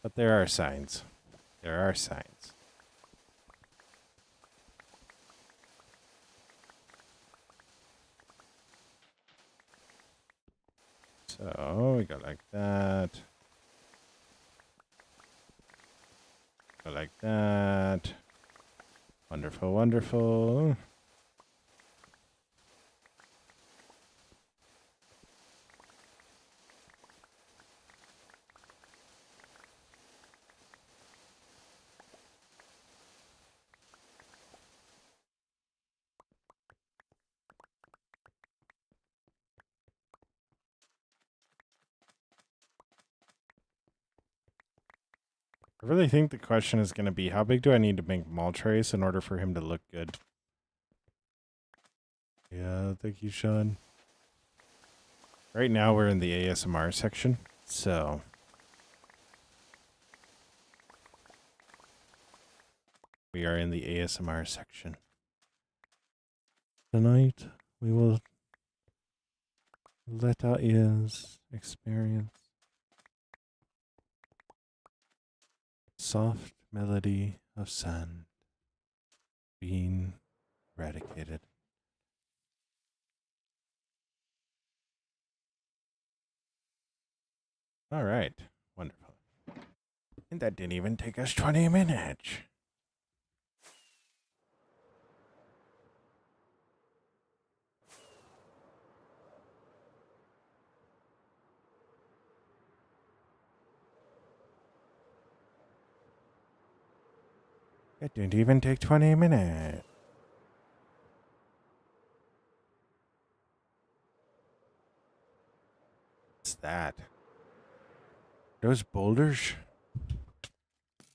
But there are signs. There are signs. So we go like that. Go like that. Wonderful, wonderful. I really think the question is going to be, how big do I need to make Maltrace in order for him to look good? Yeah, thank you, Sean. Right now we're in the ASMR section, so we are in the ASMR section. Tonight we will let our ears experience soft melody of sand being eradicated. All right, wonderful. And that didn't even take us 20 minutes. It didn't even take 20 minutes. What's that? Those boulders?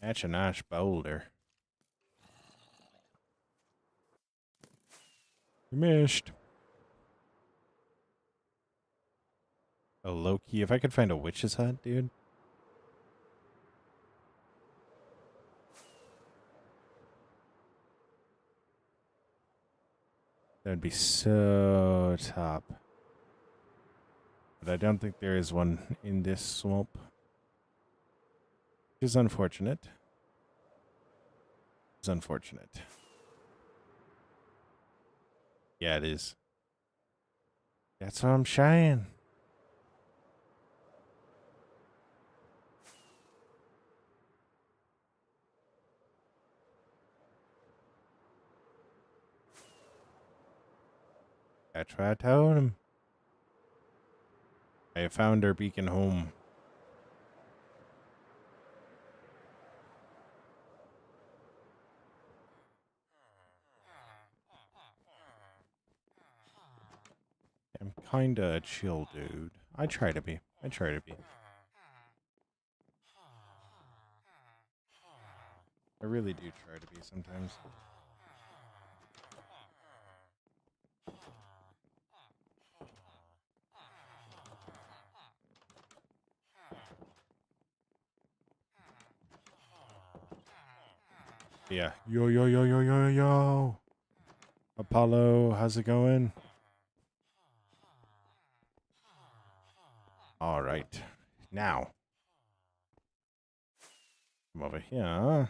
That's a nice boulder. You missed. Oh, low key. If I could find a witch's hut, dude. That'd be so top. But I don't think there is one in this swamp. Which is unfortunate. It's unfortunate. Yeah, it is. That's what I'm saying. That's what I told him. I found our beacon home. I'm kinda a chill dude. I try to be. I try to be. I really do try to be sometimes. Yeah. Yo, yo, yo, yo, yo, yo. Apollo, how's it going? All right. Now, come over here.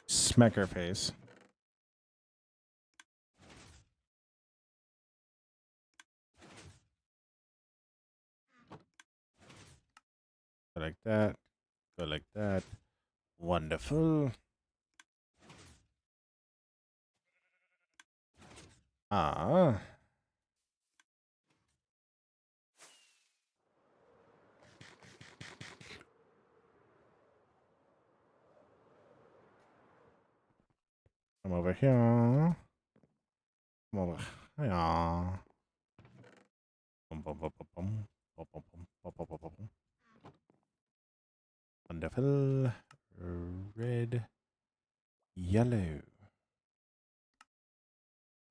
Smack her face. Go like that. Go like that. Wonderful. Ah. Come over here. Come over here. Bum, bum, bum, bum, bum. Bum, bum, bum, bum, bum, bum, bum. Wonderful. Red. Yellow.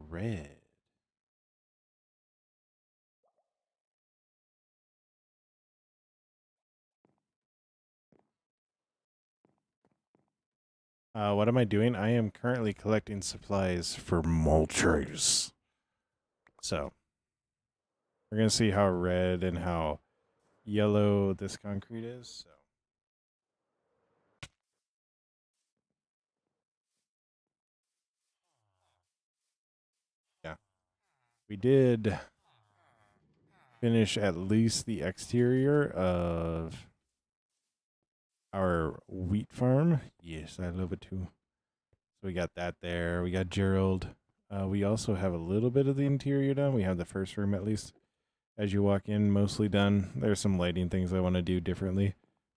Red. What am I doing? I am currently collecting supplies for mulchers. So we're gonna see how red and how yellow this concrete is. So yeah, we did finish at least the exterior of our wheat farm. Yes, I love it too. So we got that there. We got Gerald. We also have a little bit of the interior done. We have the first room at least. As you walk in, mostly done. There's some lighting things I want to do differently.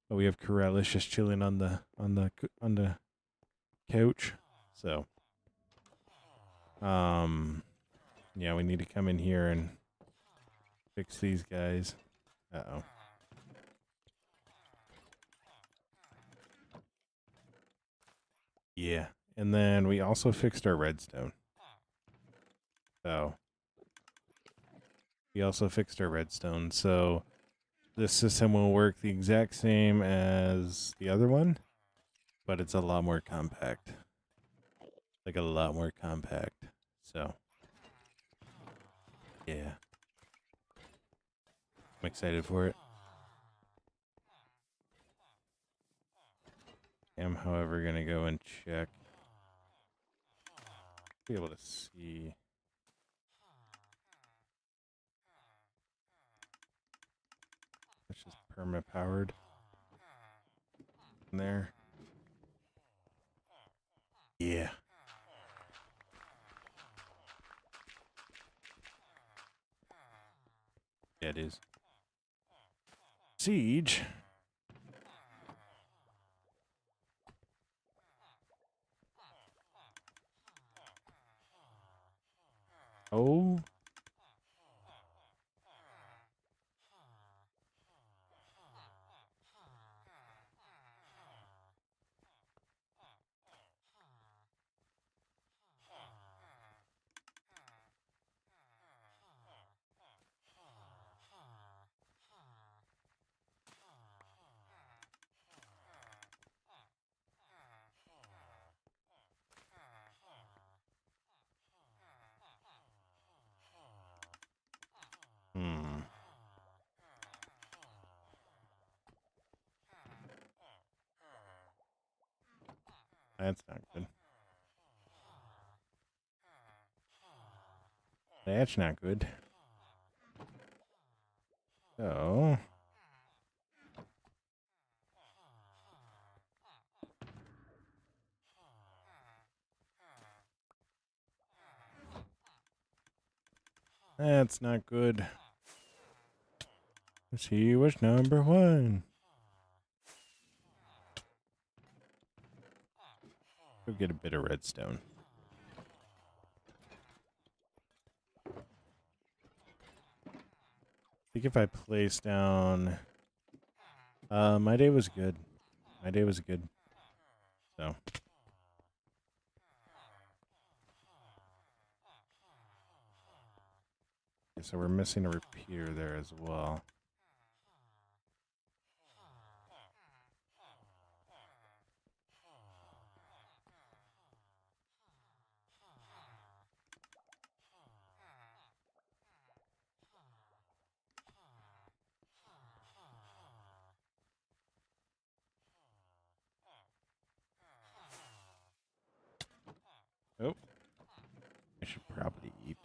But we have Corellis just chilling on the couch. So, yeah, we need to come in here and fix these guys. Uh-oh. Yeah. And then we also fixed our redstone. So, we also fixed our redstone. So, this system will work the exact same as the other one, but it's a lot more compact. Like a lot more compact. So, yeah. I'm excited for it. I'm, however, going to go and check. Be able to see. It's just perma-powered in there. Yeah. Yeah, it is. Siege. Oh. Hmm. That's not good. That's not good. So. That's not good. Let's see what's number one. Go get a bit of redstone. I think if I place down... my day was good. My day was good. So. Okay, so we're missing a repeater there as well. Oh. I should probably eat.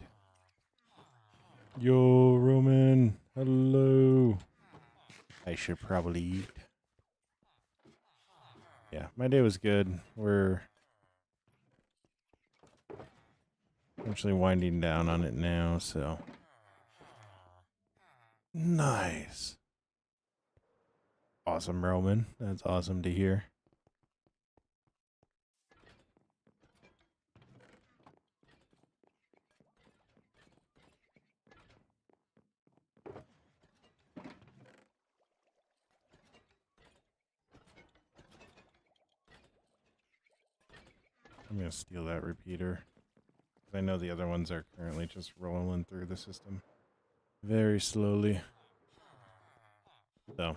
Yo, Roman. Hello. I should probably eat. Yeah, my day was good. We're actually winding down on it now, so. Nice. Awesome, Roman. That's awesome to hear. I'm going to steal that repeater. I know the other ones are currently just rolling through the system very slowly. So.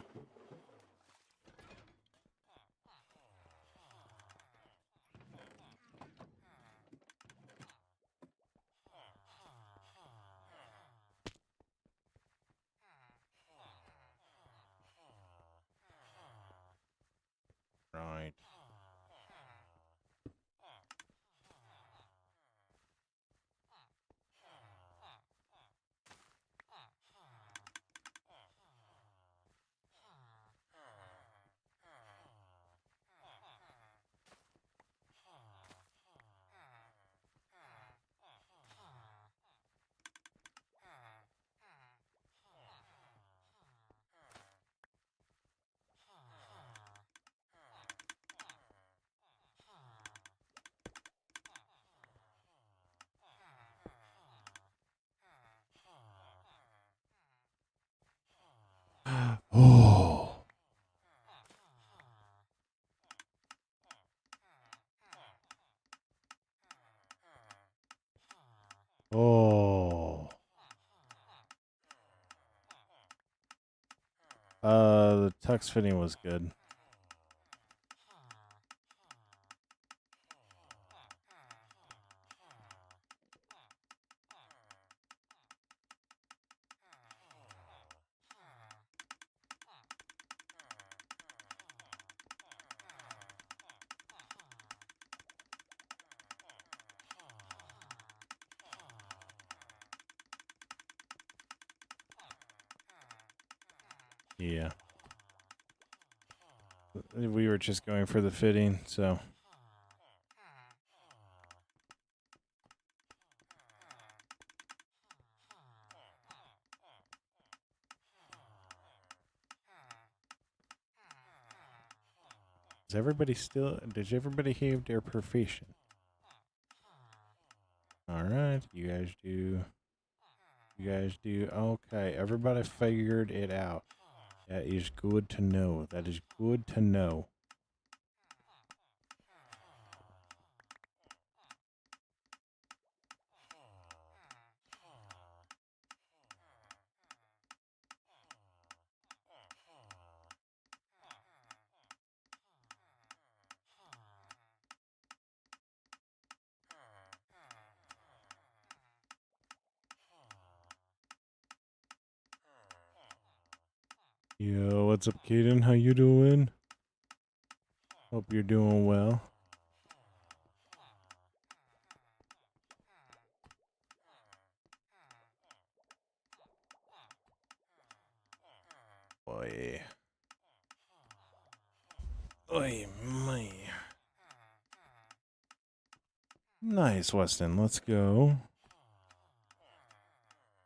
The tux fitting was good. Yeah. We were just going for the fitting, so. Did everybody have their profession? All right, you guys do. Okay, everybody figured it out. That is good to know. That is good to know. Yo, what's up, Kaden? How you doing? Hope you're doing well. Boy. Oy, my. Nice, Weston. Let's go.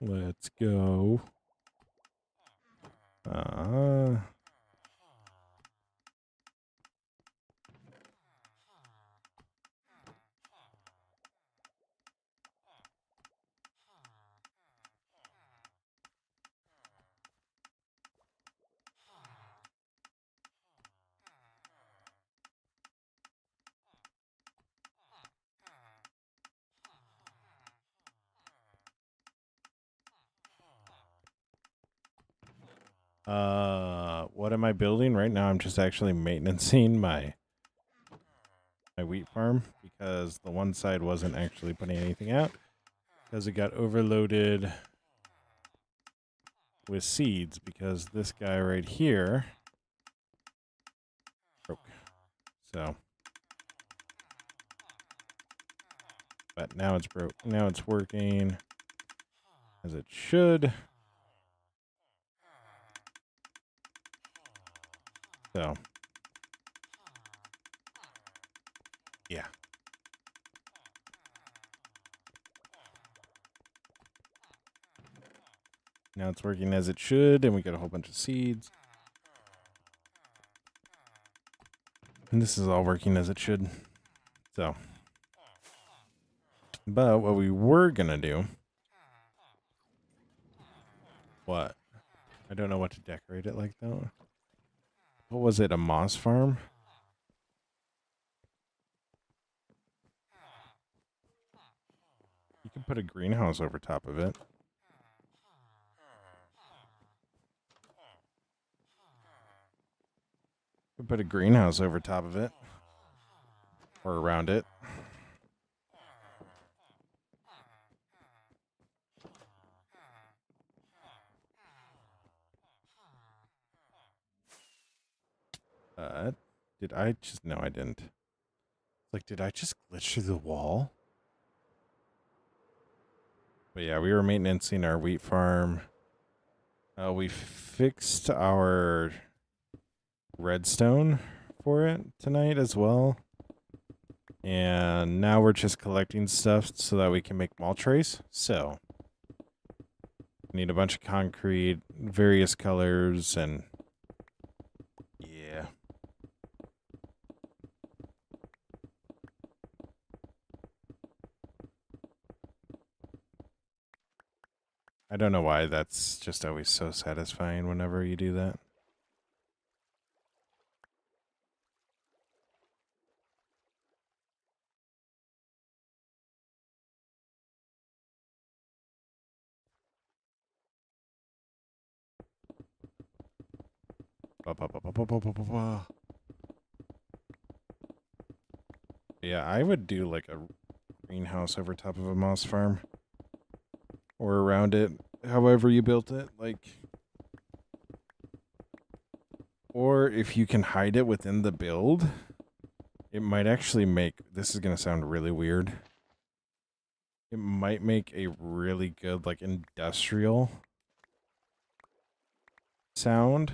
Let's go. What am I building right now? I'm just actually maintaining my wheat farm because the one side wasn't actually putting anything out because it got overloaded with seeds because this guy right here broke. So, but now it's broke. Now it's working as it should. So, yeah. Now it's working as it should, and we got a whole bunch of seeds. And this is all working as it should. So, but what we were gonna do, what? I don't know what to decorate it like though. What was it? A moss farm? You can put a greenhouse over top of it. You can put a greenhouse over top of it. Or around it. Did I just... No, I didn't. Like, did I just glitch through the wall? But yeah, we were maintaining our wheat farm. We fixed our redstone for it tonight as well. And now we're just collecting stuff so that we can make malt trays. So, we need a bunch of concrete, various colors, and yeah. I don't know why that's just always so satisfying whenever you do that. Yeah, I would do like a greenhouse over top of a moss farm. Or around it, however you built it. Like, or if you can hide it within the build, it might actually make, this is going to sound really weird. It might make a really good, like, industrial sound.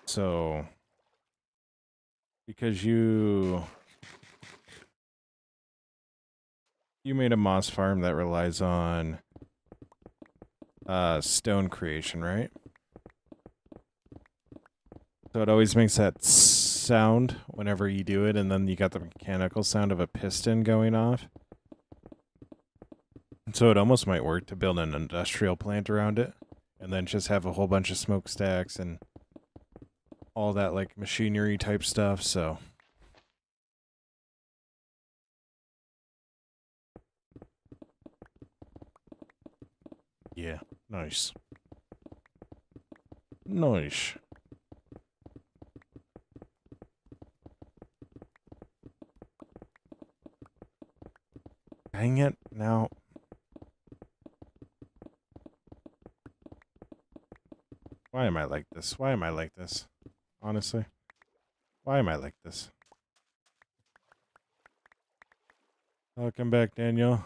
So, because you made a moss farm that relies on stone creation, right? So it always makes that sound whenever you do it, and then you got the mechanical sound of a piston going off. So it almost might work to build an industrial plant around it, and then just have a whole bunch of smokestacks and all that like machinery type stuff. So yeah, nice. Nice. Dang it, now. Why am I like this? Why am I like this? Honestly. Why am I like this? Welcome back, Daniel.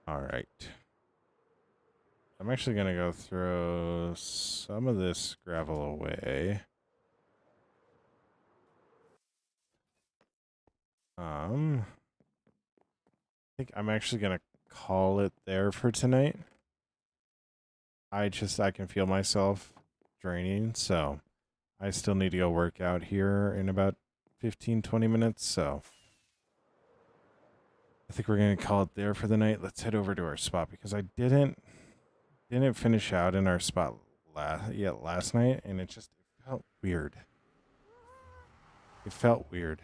All right. I'm actually going to go throw some of this gravel away. I think I'm actually going to call it there for tonight. I can feel myself draining, so I still need to go work out here in about 15-20 minutes, so I think we're going to call it there for the night. Let's head over to our spot because I didn't finish out in our spot last night, and it felt weird. It felt weird.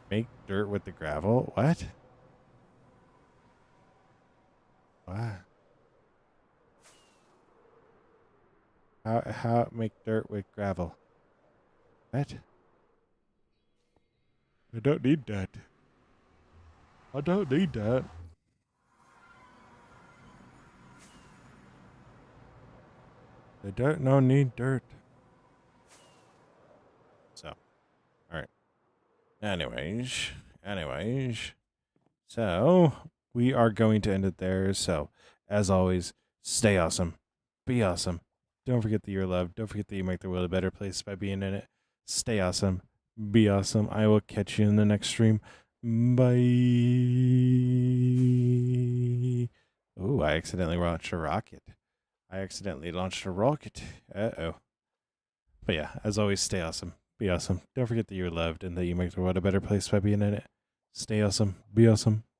Make dirt with the gravel? What? What? How make dirt with gravel? What? I don't need that. I don't need that. I don't need dirt. So, all right. Anyways. So, we are going to end it there. So, as always, stay awesome. Be awesome. Don't forget that you're loved. Don't forget that you make the world a better place by being in it. Stay awesome. Be awesome. I will catch you in the next stream. Bye. Oh, I accidentally launched a rocket. Uh-oh. But yeah, as always, stay awesome. Be awesome. Don't forget that you're loved and that you make the world a better place by being in it. Stay awesome. Be awesome.